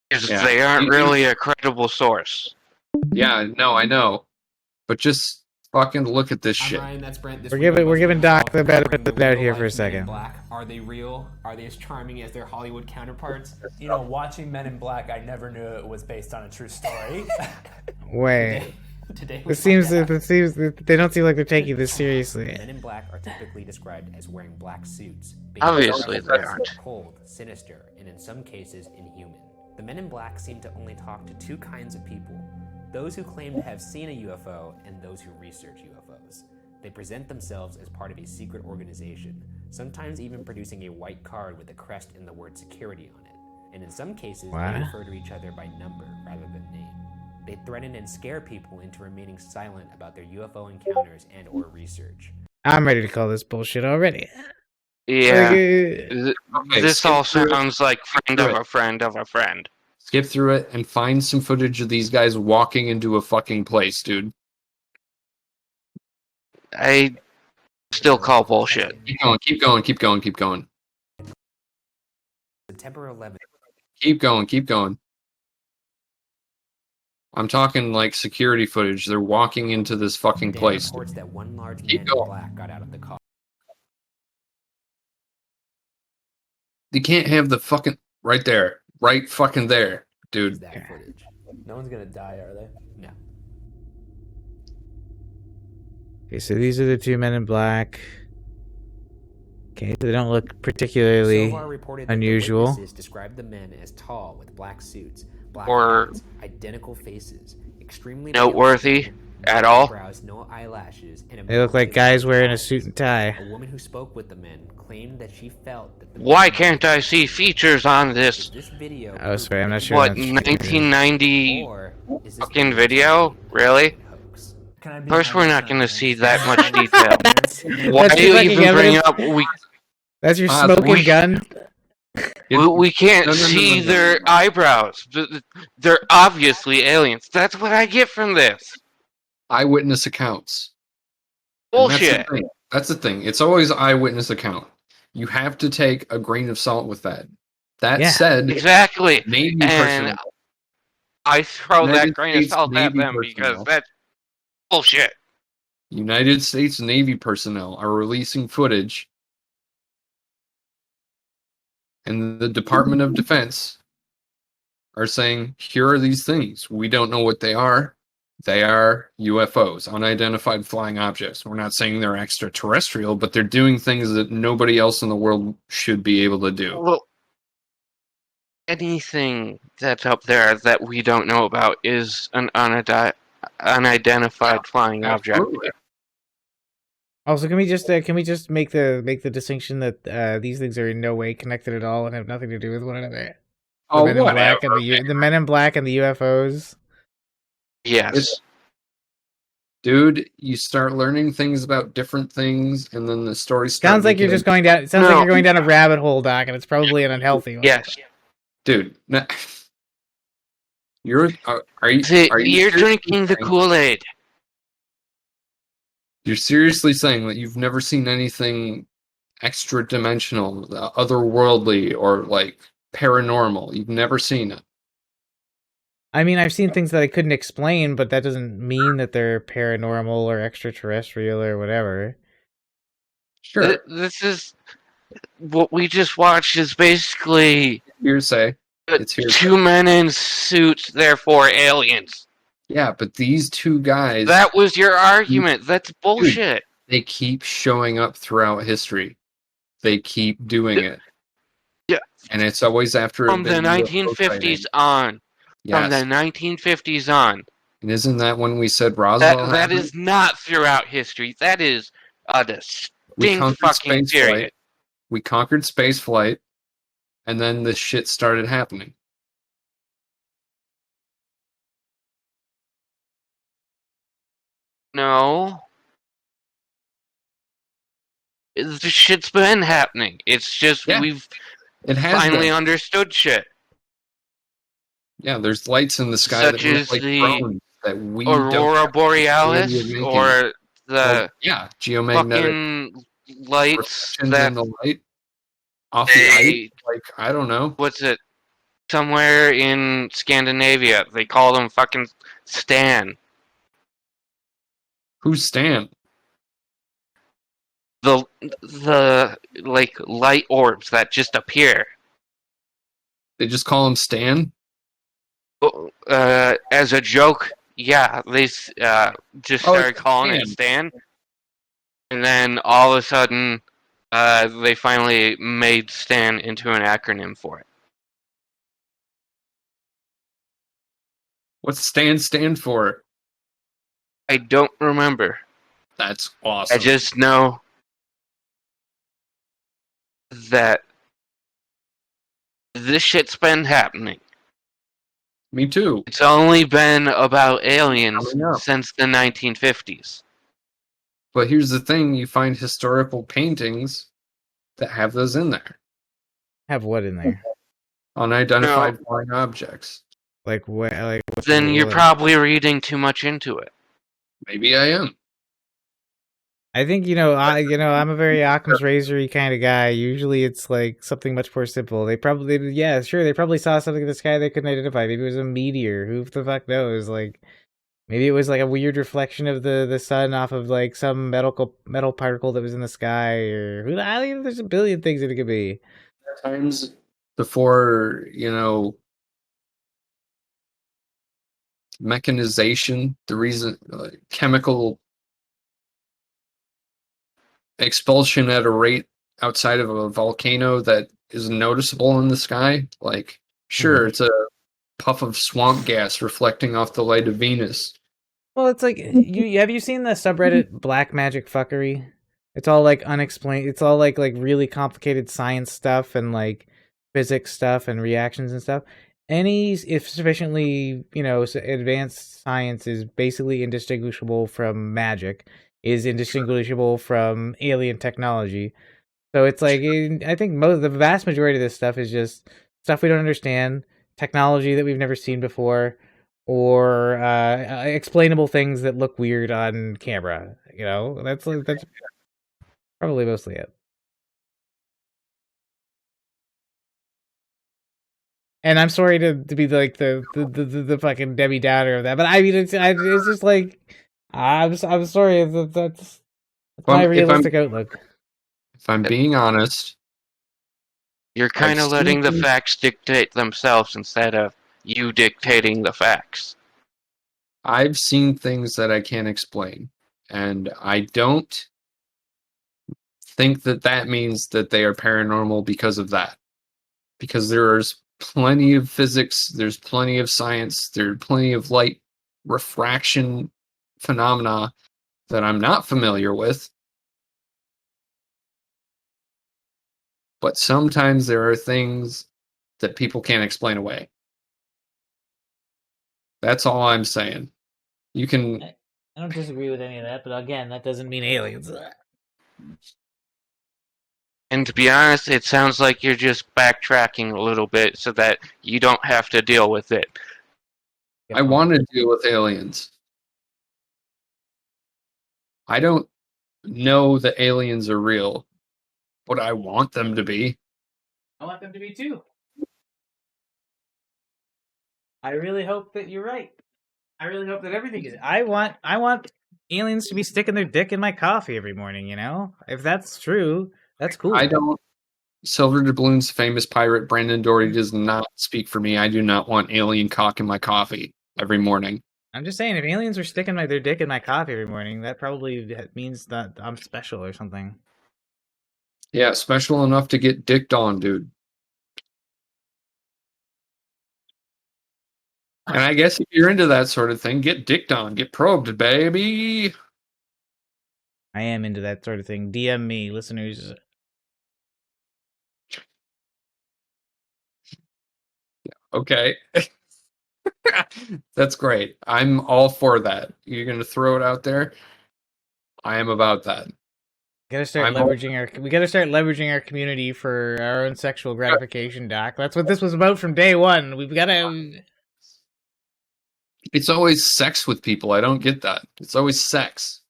Because they aren't really a credible source. Yeah, no, I know. But just fucking look at this shit. Ryan, that's Brent. We're giving Doc the benefit out here for a second. Black. Are they real? Are they as charming as their Hollywood counterparts? You know, watching Men in Black, I never knew it was based on a true story. Wait. It seems that they don't seem like they're taking this seriously. Men in Black are typically described as wearing black suits. Obviously, they aren't. Cold, sinister, and in some cases inhuman. The Men in Black seem to only talk to two kinds of people: those who claim to have seen a UFO and those who research UFOs. They present themselves as part of a secret organization, sometimes even producing a white card with a crest and the word security on it. And in some cases, they refer to each other by number rather than name. They threaten and scare people into remaining silent about their UFO encounters and or research. I'm ready to call this bullshit already. Yeah. This all sounds like friend of a friend of a friend. Skip through it and find some footage of these guys walking into a fucking place, dude. I still call bullshit. Keep going. September 11th. Keep going. I'm talking like security footage. They're walking into this fucking place. Reports that one large man in black got out of the car. You can't have the fucking right there. Right fucking there, dude. That footage. No one's gonna die, are they? No. Okay, so these are the two Men in Black. Okay, so they don't look particularly unusual. Described the men as tall with black suits, black or eyes, identical faces, extremely noteworthy at all. Brows, no eyelashes, and they look like guys wearing a suit and tie. A woman who spoke with the men claimed that she felt that the Why can't I see features on this? Video oh, sorry, I'm not sure. What, 1990 fucking video? Really? Of course we're not going to see that much detail. Why do you even bring up That's your smoking gun? We can't No, no, no, see no, no, their no. eyebrows. They're obviously aliens. That's what I get from this. Eyewitness accounts. And Bullshit. That's the thing. It's always eyewitness account. You have to take a grain of salt with that. That Yeah. said, Exactly. Navy And personnel, I throw United that grain of States salt at Navy them because personnel. that's bullshit. United States Navy personnel are releasing footage, and the Department of Defense are saying, here are these things. We don't know what they are. They are UFOs, unidentified flying objects. We're not saying they're extraterrestrial, but they're doing things that nobody else in the world should be able to do. Well, anything that's up there that we don't know about is an unidentified flying object. Absolutely. Also, can we just make the distinction that these things are in no way connected at all and have nothing to do with one another? Oh, Men in whatever. Black and the Men in Black and the UFOs. Yes. Dude, you start learning things about different things, and then the story starts. Sounds like you're just going down. It sounds like you're going down a rabbit hole, Doc, and it's probably an unhealthy one. Yes. Dude, you're are you? See, Are you you're seriously drinking the saying- Kool-Aid. You're seriously saying that you've never seen anything extra dimensional, otherworldly, or like paranormal? You've never seen it. I mean, I've seen things that I couldn't explain, but that doesn't mean that they're paranormal or extraterrestrial or whatever. Sure, This is what we just watched. Is basically hearsay. It's hearsay. 2 men in suits, therefore aliens. Yeah, but these two guys, That was your argument. That's bullshit. they keep showing up throughout history. They keep doing it. Yeah. And it's always after From the a big UFO 1950s sighting. on. Yes. From the 1950s on. And isn't that when we said Roswell That happened? is not throughout history. That is a We distinct conquered fucking space period. flight. We conquered space flight, and then this shit started happening. No. The shit's been happening. It's just Yeah, we've It has finally been. understood shit. Yeah, there's lights in the sky Such that look as like the drones that we don't Aurora have Borealis capability of making. or the yeah, geomagnetic fucking lights reflections that in the light off the ice. they, Like, I don't know. what's it, somewhere in Scandinavia, they call them fucking Stan. Who's Stan? The like light orbs that just appear. They just call him Stan? As a joke, yeah, they just started calling it Stan. And then all of a sudden, they finally made Stan into an acronym for it. What's Stan stand for? I don't remember. That's awesome. I just know that this shit's been happening. Me too. It's only been about aliens Coming up. since the 1950s. But here's the thing, you find historical paintings that have those in there. Have what in there? Unidentified flying objects. Like what? Like what's Then the- you're what- probably reading too much into it. Maybe I am. I think I'm a very Occam's razor-y kind of guy. Usually, it's like something much more simple. They probably saw something in the sky they couldn't identify. Maybe it was a meteor. Who the fuck knows? Like, maybe it was like a weird reflection of the sun off of like some metal particle that was in the sky, or who? I think there's a billion things that it could be. Times before, mechanization, the reason chemical expulsion at a rate outside of a volcano that is noticeable in the sky. Like, sure, it's a puff of swamp gas reflecting off the light of Venus. Well, it's like have you seen the subreddit Black Magic Fuckery? It's all like unexplained. It's all like really complicated science stuff and like physics stuff and reactions and stuff. If sufficiently advanced science is basically indistinguishable from magic, is indistinguishable from alien technology. So it's like I think the vast majority of this stuff is just stuff we don't understand, technology that we've never seen before, or explainable things that look weird on camera. You know, that's probably mostly it. And I'm sorry to be like the fucking Debbie Downer of that, but I mean it's just like I'm sorry that's my realistic outlook. If I'm being honest, You're kind of letting the facts dictate themselves instead of you dictating the facts. I've seen things that I can't explain, and I don't think that means that they are paranormal because of that. Because there's plenty of physics, there's plenty of science, there's plenty of light refraction phenomena that I'm not familiar with. But sometimes there are things that people can't explain away. That's all I'm saying. You can... I don't disagree with any of that, but again, that doesn't mean aliens. And to be honest, it sounds like you're just backtracking a little bit so that you don't have to deal with it. I want to deal with aliens. I don't know that aliens are real, but I want them to be. I want them to be too. I really hope that you're right. I really hope that everything is. I want aliens to be sticking their dick in my coffee every morning. You know, if that's true, that's cool. I don't. Silver Doubloon's famous pirate Brandon Doherty does not speak for me. I do not want alien cock in my coffee every morning. I'm just saying, if aliens were sticking their dick in my coffee every morning, that probably means that I'm special or something. Yeah, special enough to get dicked on, dude. And I guess if you're into that sort of thing, get dicked on, get probed, baby. I am into that sort of thing. DM me, listeners. Okay. That's great. I'm all for that. You're going to throw it out there? I am about that. We gotta start leveraging our community for our own sexual gratification, Doc. That's what this was about from day one. We've gotta. It's always sex with people. I don't get that. It's always sex.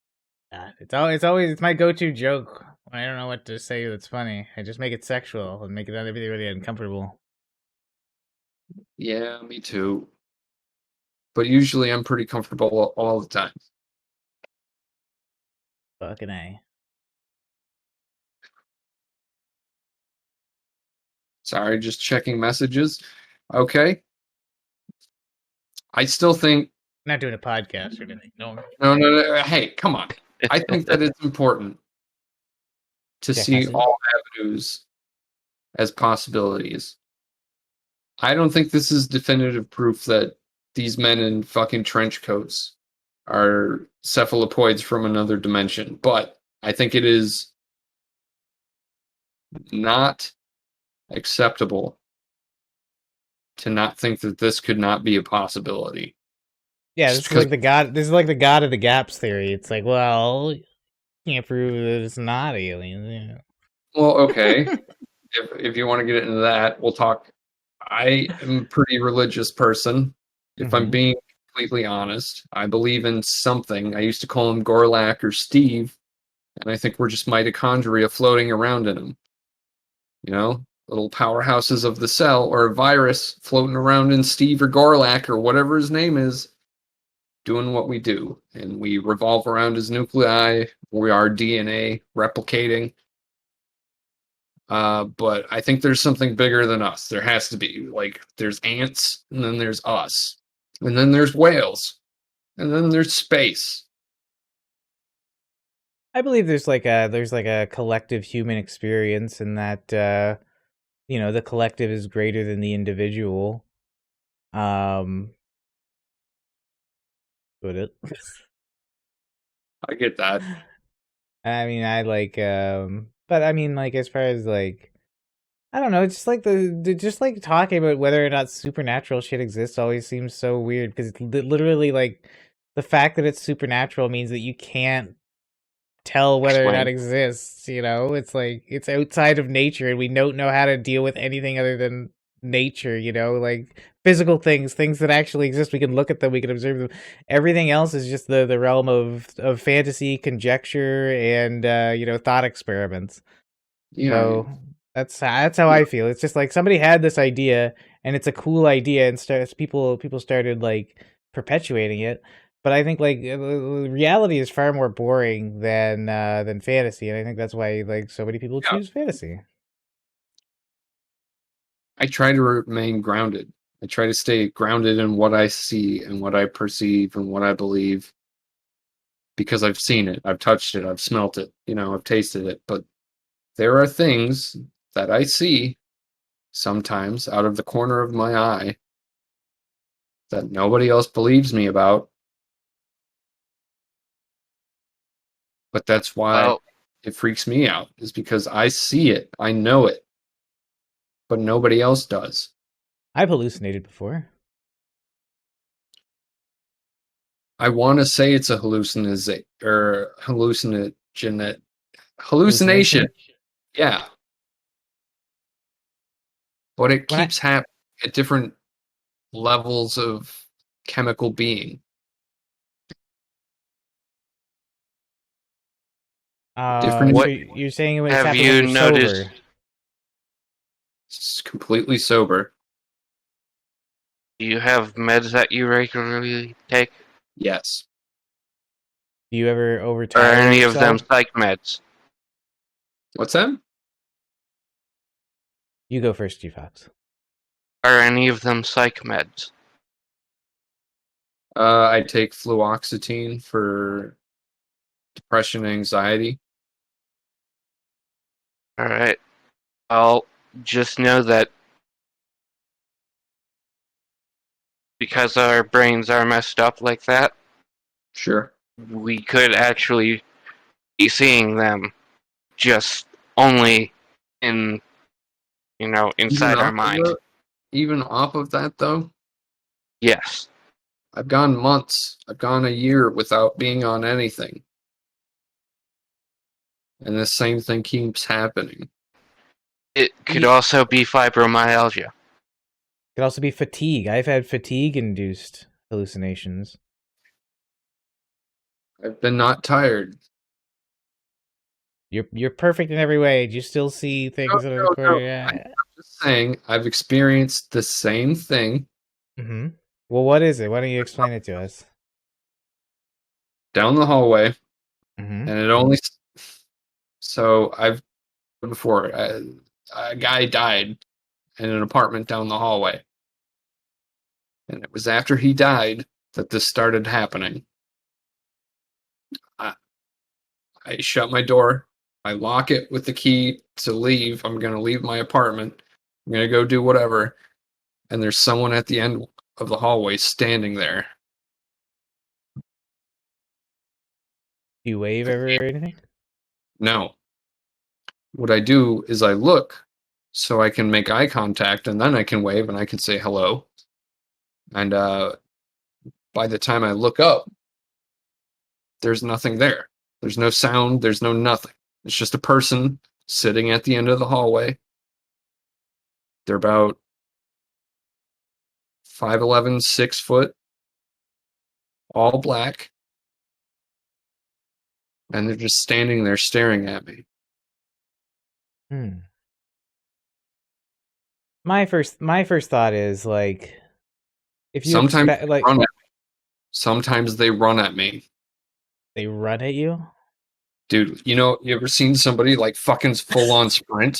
It's my go-to joke when I don't know what to say that's funny. I just make it sexual and make it really uncomfortable. Yeah, me too. But usually I'm pretty comfortable all the time. Fucking A. Sorry, just checking messages. Okay. I still think... I'm not doing a podcast or anything. No. Hey, come on. I think that it's important to see all avenues as possibilities. I don't think this is definitive proof that these men in fucking trench coats are cephalopods from another dimension, but I think it is not acceptable to not think that this could not be a possibility. Yeah, this is like the god. This is like the god of the gaps theory. It's like, well, you can't prove that it's not aliens. Yeah. Well, okay. if you want to get into that, we'll talk. I am a pretty religious person. If I'm being completely honest, I believe in something. I used to call him Gorlak or Steve, and I think we're just mitochondria floating around in him. You know, little powerhouses of the cell, or a virus floating around in Steve or Gorlak or whatever his name is, doing what we do. And we revolve around his nuclei. We are DNA replicating. But I think there's something bigger than us. There has to be. Like, there's ants, and then there's us. And then there's whales. And then there's space. I believe there's like a collective human experience, and that the collective is greater than the individual. Would it? I get that. I mean, but I mean, like, as far as like, I don't know, it's just like just like talking about whether or not supernatural shit exists always seems so weird, because it's literally like the fact that it's supernatural means that you can't tell whether or not Explain. exists. You know, it's like it's outside of nature, and we don't know how to deal with anything other than nature. You know, like physical things, things that actually exist. We can look at them, we can observe them. Everything else is just the realm of fantasy, conjecture, and thought experiments. Yeah, So that's how I feel. It's just like somebody had this idea, and it's a cool idea, and people started like perpetuating it. But I think like reality is far more boring than fantasy, and I think that's why like so many people Yeah. choose fantasy. I try to remain grounded. I try to stay grounded in what I see and what I perceive and what I believe, because I've seen it, I've touched it, I've smelt it, I've tasted it. But there are things that I see sometimes out of the corner of my eye that nobody else believes me about. But that's why Well, it freaks me out, is because I see it, I know it, but nobody else does. I've hallucinated before. I want to say it's a hallucination. Hallucination? Yeah, but it When I keeps happening at different levels of chemical being. Different. so what you're saying it's have happened when you you're noticed? sober? It's completely sober. Do you have meds that you regularly take? Yes. Do you ever Or overtire any of them yourself? psych meds? What's that? You go first, Gfox. Are any of them psych meds? I take fluoxetine for depression and anxiety. Alright. I'll just know that because our brains are messed up like that, Sure. we could actually be seeing them just only in, inside our mind. Even off of that, though, Yes. I've gone months, I've gone a year without being on anything. And the same thing keeps happening. It could also be fibromyalgia. It could also be fatigue. I've had fatigue-induced hallucinations. I've been not tired. You're perfect in every way. Do you still see things that are the corner? No. Yeah. I'm just saying, I've experienced the same thing Mm-hmm. Well, what is it? Why don't you explain it to us? down the hallway, Mm-hmm. and it only. So I've before a guy died in an apartment down the hallway, and it was after he died that this started happening. I shut my door. I lock it with the key to leave. I'm going to leave my apartment. I'm going to go do whatever. And there's someone at the end of the hallway standing there. Do you wave ever or anything? No. What I do is I look so I can make eye contact, and then I can wave and I can say hello. And by the time I look up, there's nothing there. There's no sound. There's no nothing. It's just a person sitting at the end of the hallway. They're about 5'11", 6 foot, all black. And they're just standing there staring at me. My first thought is like, if you Sometimes expect like run at me. Sometimes they run at me. they run at you. Dude, you ever seen somebody like fucking full on sprint?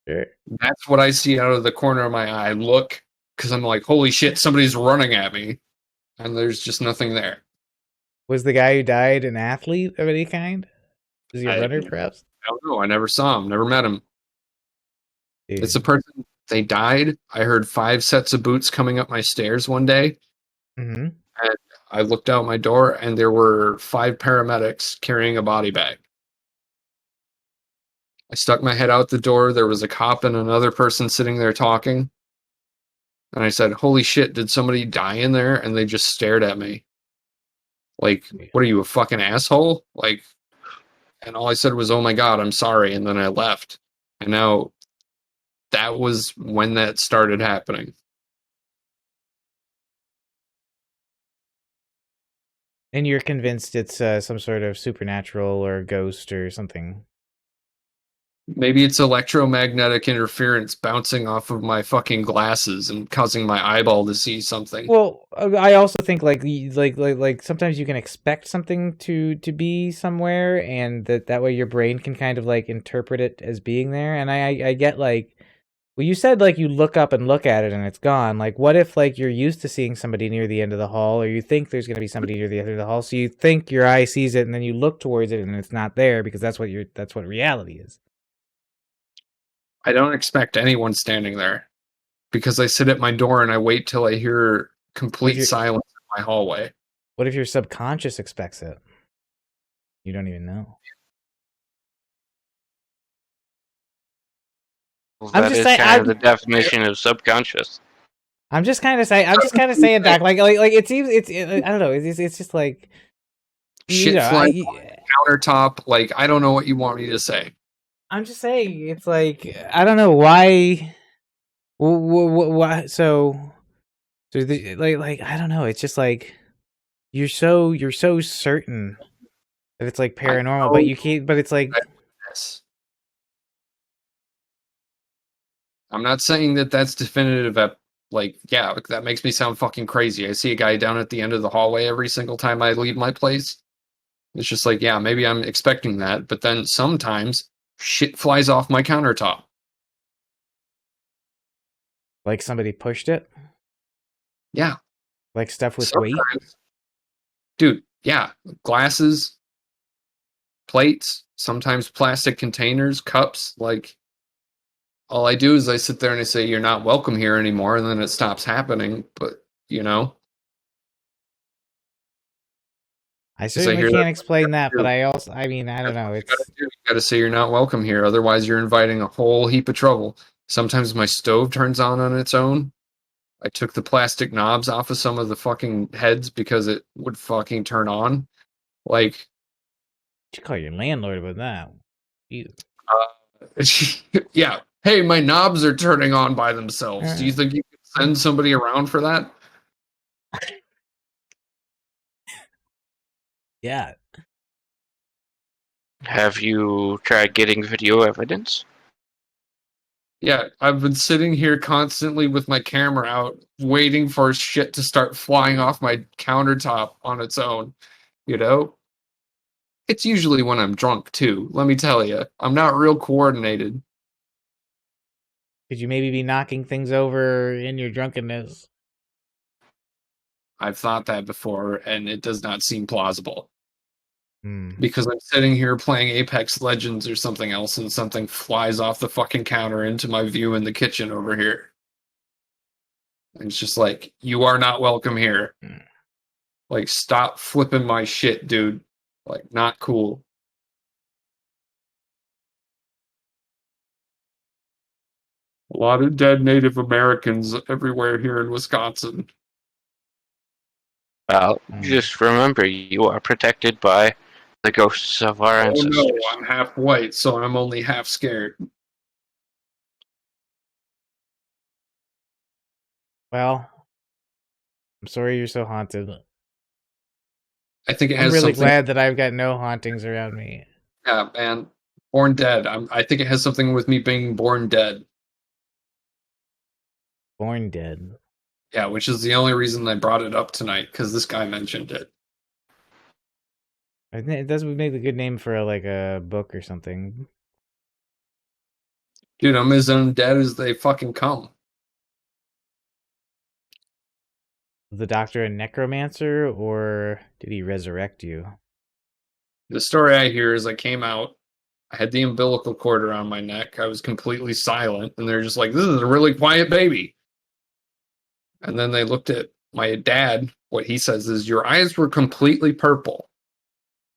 Sure. That's what I see out of the corner of my eye. I look because I'm like, holy shit, somebody's running at me. And there's just nothing there. Was the guy who died an athlete of any kind? Is he a I runner, perhaps? don't know. I never saw him, never met him. Dude. It's a person. They died. I heard 5 sets of boots coming up my stairs one day. Mm-hmm. And I looked out my door, and there were 5 paramedics carrying a body bag. I stuck my head out the door. There was a cop and another person sitting there talking. And I said, holy shit, did somebody die in there? And they just stared at me. Like, what are you, a fucking asshole? Like, And all I said was, "Oh my God, I'm sorry," and then I left. And now that was when that started happening. And you're convinced it's some sort of supernatural or ghost or something. Maybe it's electromagnetic interference bouncing off of my fucking glasses and causing my eyeball to see something. Well, I also think like sometimes you can expect something to be somewhere, and that way your brain can kind of like interpret it as being there. And I get like, well, you said like you look up and look at it and it's gone. Like, what if like you're used to seeing somebody near the end of the hall, or you think there's gonna be somebody near the end of the hall, so you think your eye sees it, and then you look towards it and it's not there because that's what reality is. I don't expect anyone standing there because I sit at my door and I wait till I hear complete silence in my hallway. What if your subconscious expects it? You don't even know. Well, I'm that just is saying- kind of the definition of subconscious. I'm just kind of saying, Doc. Like it seems I don't know. It's just like Shit flying on the countertop. Like, I don't know what you want me to say. I'm just saying, it's like I don't know why. Why? So like I don't know. It's just like you're so certain that it's like paranormal, but you can't. But it's like Yes. I'm not saying that that's definitive. Like, yeah, that makes me sound fucking crazy. I see a guy down at the end of the hallway every single time I leave my place. It's just like, yeah, maybe I'm expecting that, but then sometimes shit flies off my countertop. like somebody pushed it. Yeah. Like stuff with Sometimes. weight. Dude, yeah. Glasses, plates, sometimes plastic containers, cups. Like, all I do is I sit there and I say, "You're not welcome here anymore," and then it stops happening. But, you know. I certainly can't explain that, but I mean, I don't know. It's You gotta say you're not welcome here, otherwise you're inviting a whole heap of trouble. Sometimes my stove turns on its own. I took the plastic knobs off of some of the fucking heads because it would fucking turn on. Like, you should call your landlord about that. Ew. yeah. Hey, my knobs are turning on by themselves. Do you think you could send somebody around for that? Yeah. Have you tried getting video evidence? Yeah, I've been sitting here constantly with my camera out, waiting for shit to start flying off my countertop on its own. You know? It's usually when I'm drunk, too. Let me tell you. I'm not real coordinated. Could you maybe be knocking things over in your drunkenness? I've thought that before, and it does not seem plausible. Hmm. Because I'm sitting here playing Apex Legends or something else, and something flies off the fucking counter into my view in the kitchen over here. And it's just like, you are not welcome here. Like, stop flipping my shit, dude. Like, not cool. A lot of dead Native Americans everywhere here in Wisconsin. Well, just remember, you are protected by the ghosts of our ancestors. Oh no, I'm half white, so I'm only half scared. Well, I'm sorry you're so haunted. I think it I'm has really something. glad that I've got no hauntings around me. Yeah, man. Born dead. I think it has something with me being born dead. Born dead. Yeah, which is the only reason I brought it up tonight, because this guy mentioned it. I think it does make a good name for like a book or something. Dude, I'm as undead as they fucking come. Was the doctor a necromancer, or did he resurrect you? The story I hear is I came out, I had the umbilical cord around my neck, I was completely silent, and they're just like, "This is a really quiet baby." And then they looked at my dad. What he says is, "Your eyes were completely purple."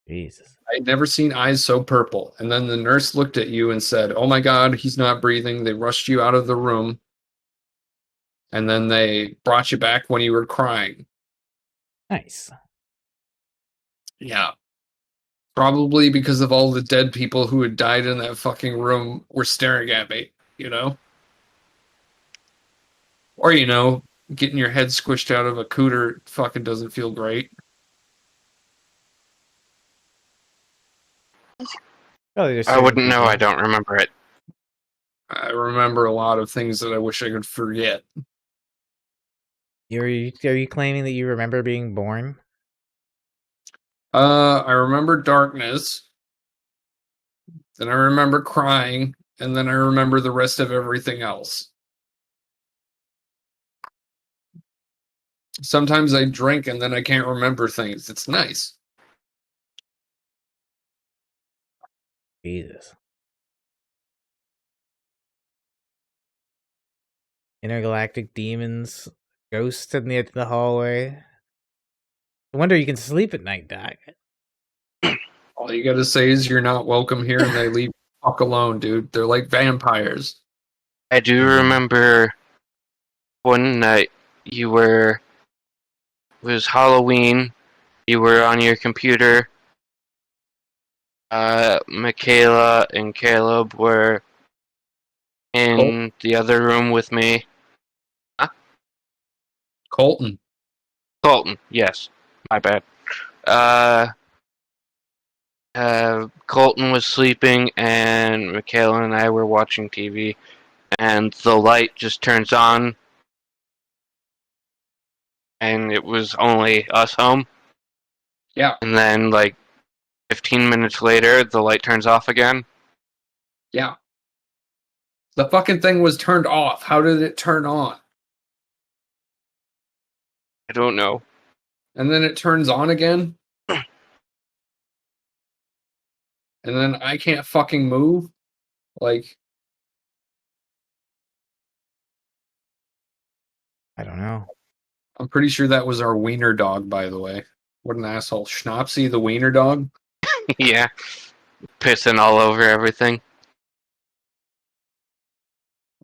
Jesus. I'd never seen eyes so purple. And then the nurse looked at you and said, "Oh my God, he's not breathing." They rushed you out of the room. And then they brought you back when you were crying. Nice. Yeah. Probably because of all the dead people who had died in that fucking room were staring at me, you know? Or, getting your head squished out of a cooter fucking doesn't feel great. Probably just I certain wouldn't know. people. I don't remember it. I remember a lot of things that I wish I could forget. Are you claiming that you remember being born? I remember darkness, then I remember crying, and then I remember the rest of everything else. Sometimes I drink and then I can't remember things. It's nice. Jesus. Intergalactic demons, ghosts in the hallway. I wonder you can sleep at night, Doc. All you gotta say is you're not welcome here and they leave you the fuck alone, dude. They're like vampires. I do remember one night it was Halloween. You were on your computer. Michaela and Caleb were in the other room with me. Colton. Colton, yes. My bad. Colton was sleeping, and Michaela and I were watching TV, and the light just turns on, and it was only us home. Yeah. And then, 15 minutes later, the light turns off again. Yeah. The fucking thing was turned off. How did it turn on? I don't know. And then it turns on again? And then I can't fucking move? Like, I don't know. I'm pretty sure that was our wiener dog, by the way. What an asshole. Schnapsy, the wiener dog? Yeah. Pissing all over everything.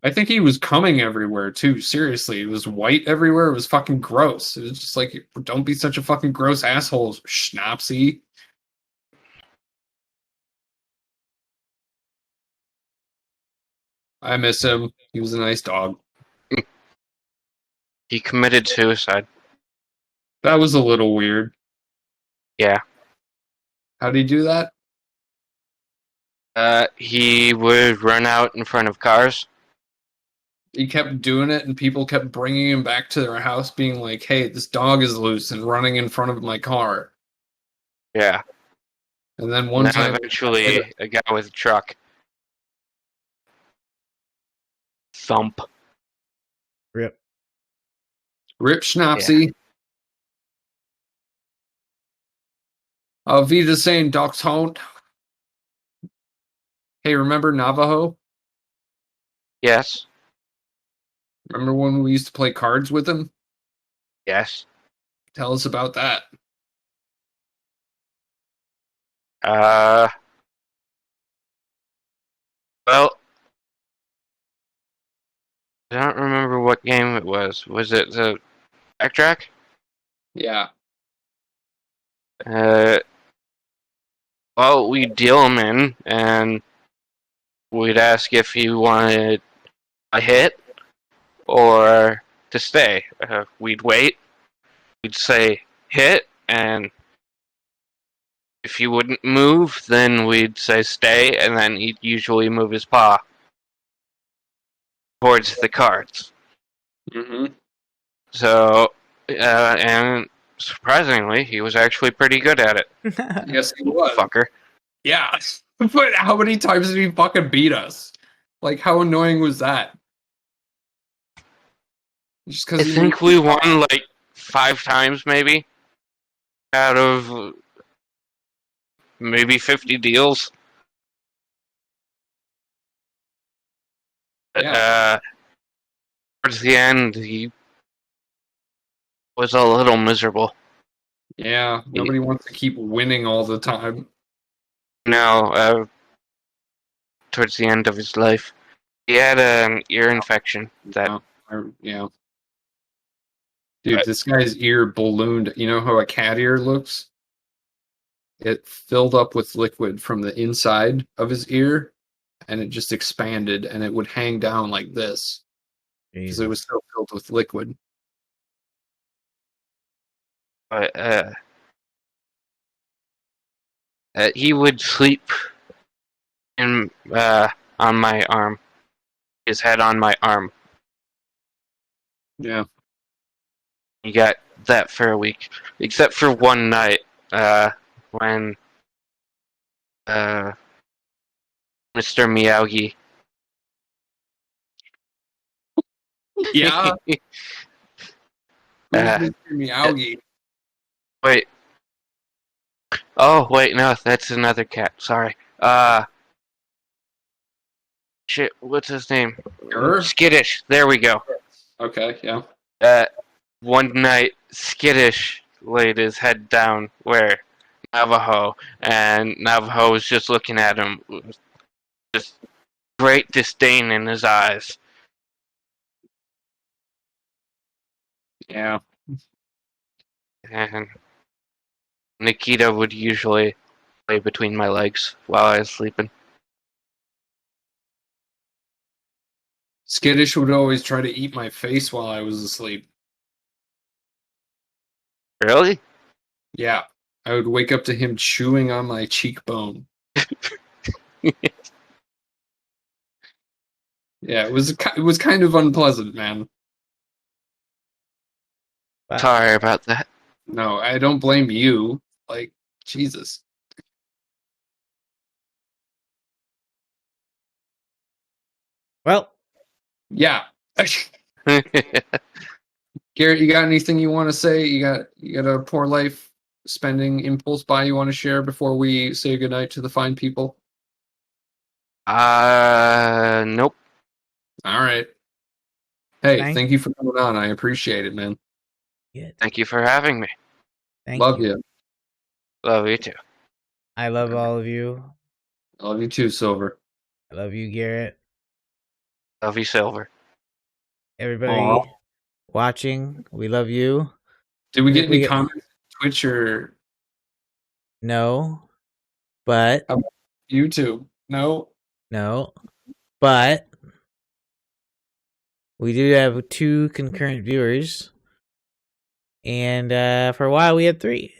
I think he was coming everywhere, too. Seriously. It was white everywhere. It was fucking gross. It was just like, don't be such a fucking gross asshole, Schnapsy. I miss him. He was a nice dog. He committed suicide. That was a little weird. Yeah. How'd he do that? He would run out in front of cars. He kept doing it, and people kept bringing him back to their house, being like, "Hey, this dog is loose and running in front of my car." Yeah. And then And one then time, eventually, a guy with a truck. Thump. Rip. Rip Schnapsy. Auf Wiedersehen, Dachshund. Hey, remember Navajo? Yes. Remember when we used to play cards with him? Yes. Tell us about that. Well, I don't remember what game it was. Was it the backtrack? Yeah. Well, we'd deal him in, and we'd ask if he wanted a hit or to stay. We'd wait. We'd say hit, and if he wouldn't move, then we'd say stay, and then he'd usually move his paw towards the cards. Mm-hmm. So, and surprisingly, he was actually pretty good at it. Yes, he was. Fucker. Yeah. But how many times did he fucking beat us? Like, how annoying was that? Just I because think we won 5 times, maybe, out of maybe 50 deals. Yeah. Towards the end, he was a little miserable. Yeah, nobody wants to keep winning all the time. No, towards the end of his life, he had an ear infection. Yeah. Dude, this guy's ear ballooned. You know how a cat ear looks? it filled up with liquid from the inside of his ear, and it just expanded, and it would hang down like this because it was so filled with liquid. But he would sleep in on my arm, his head on my arm. Yeah. He got that for a week, except for one night when Mr. Miyagi. Yeah. Uh, Mr. Miyagi. Wait. Oh, wait, no, that's another cat. Sorry. Shit, what's his name? Sure. Skittish. There we go. Okay, yeah. One night, Skittish laid his head down where Navajo, and Navajo was just looking at him with just great disdain in his eyes. Yeah. And Nikita would usually lay between my legs while I was sleeping. Skittish would always try to eat my face while I was asleep. Really? Yeah. I would wake up to him chewing on my cheekbone. Yeah, it was kind of unpleasant, man. Wow. Sorry about that. No, I don't blame you. Like, Jesus. Well, Yeah. Garrett, you got anything you want to say? You got a poor life spending impulse buy you want to share before we say goodnight to the fine people? Nope. All right. Hey, Thank thank you for coming on. I appreciate it, man. Thank you for having me. Thank Love you. you. Love you too. I love all of you. I love you too, Silver. I love you, Garrett. Love you, Silver. Everybody Aw. watching, we love you. Did we I get think we any get- comments on Twitch or No, but YouTube? No. but we do have 2 concurrent viewers, and for a while we had 3.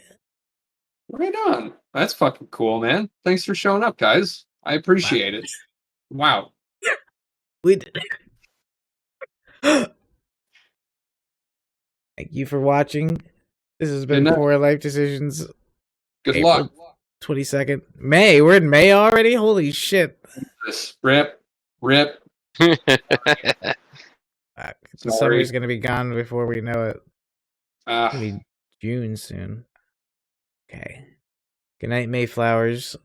Right on. That's fucking cool, man. Thanks for showing up, guys. I appreciate it. Wow. We did. Thank you for watching. This has been Good night. Poor Life Decisions. Good April luck. 22nd. May. We're in May already? Holy shit. This rip. Fuck. The Sorry. summer's going to be gone before we know it. It's Ah, going to be June soon. Okay. Good night, Mayflowers.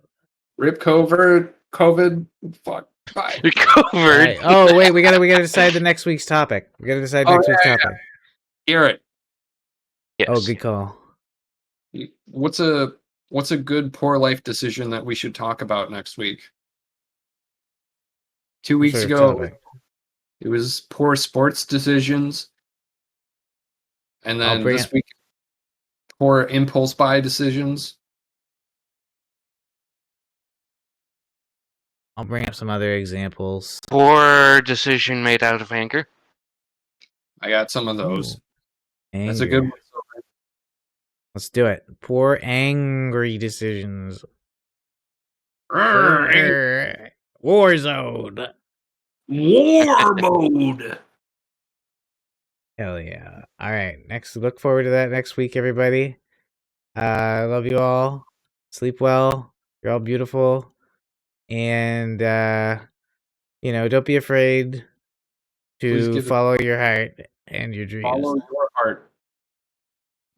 rip covert. COVID. Fuck. Bye. Recovered. Alright. Oh, wait. We gotta decide the next week's topic. We gotta decide next week's topic. Garrett, Yes. Oh, good call. what's a good poor life decision that we should talk about next week? 2 weeks Sort of ago, topic. it was poor sports decisions, and I'll then bring this it- week, poor impulse buy decisions. I'll bring up some other examples. Poor decision made out of anger. I got some of those. Ooh, That's a anger. good one. Silver. Let's do it. Poor angry decisions. Rrrr, Warzone. War mode. Hell yeah. All right. Look forward to that next week, everybody. I love you all. Sleep well. You're all beautiful. And don't be afraid Please to give it- follow your heart and your dreams. Follow your heart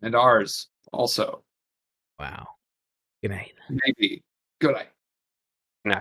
and ours also. Wow. Good night. Maybe. Good night. No.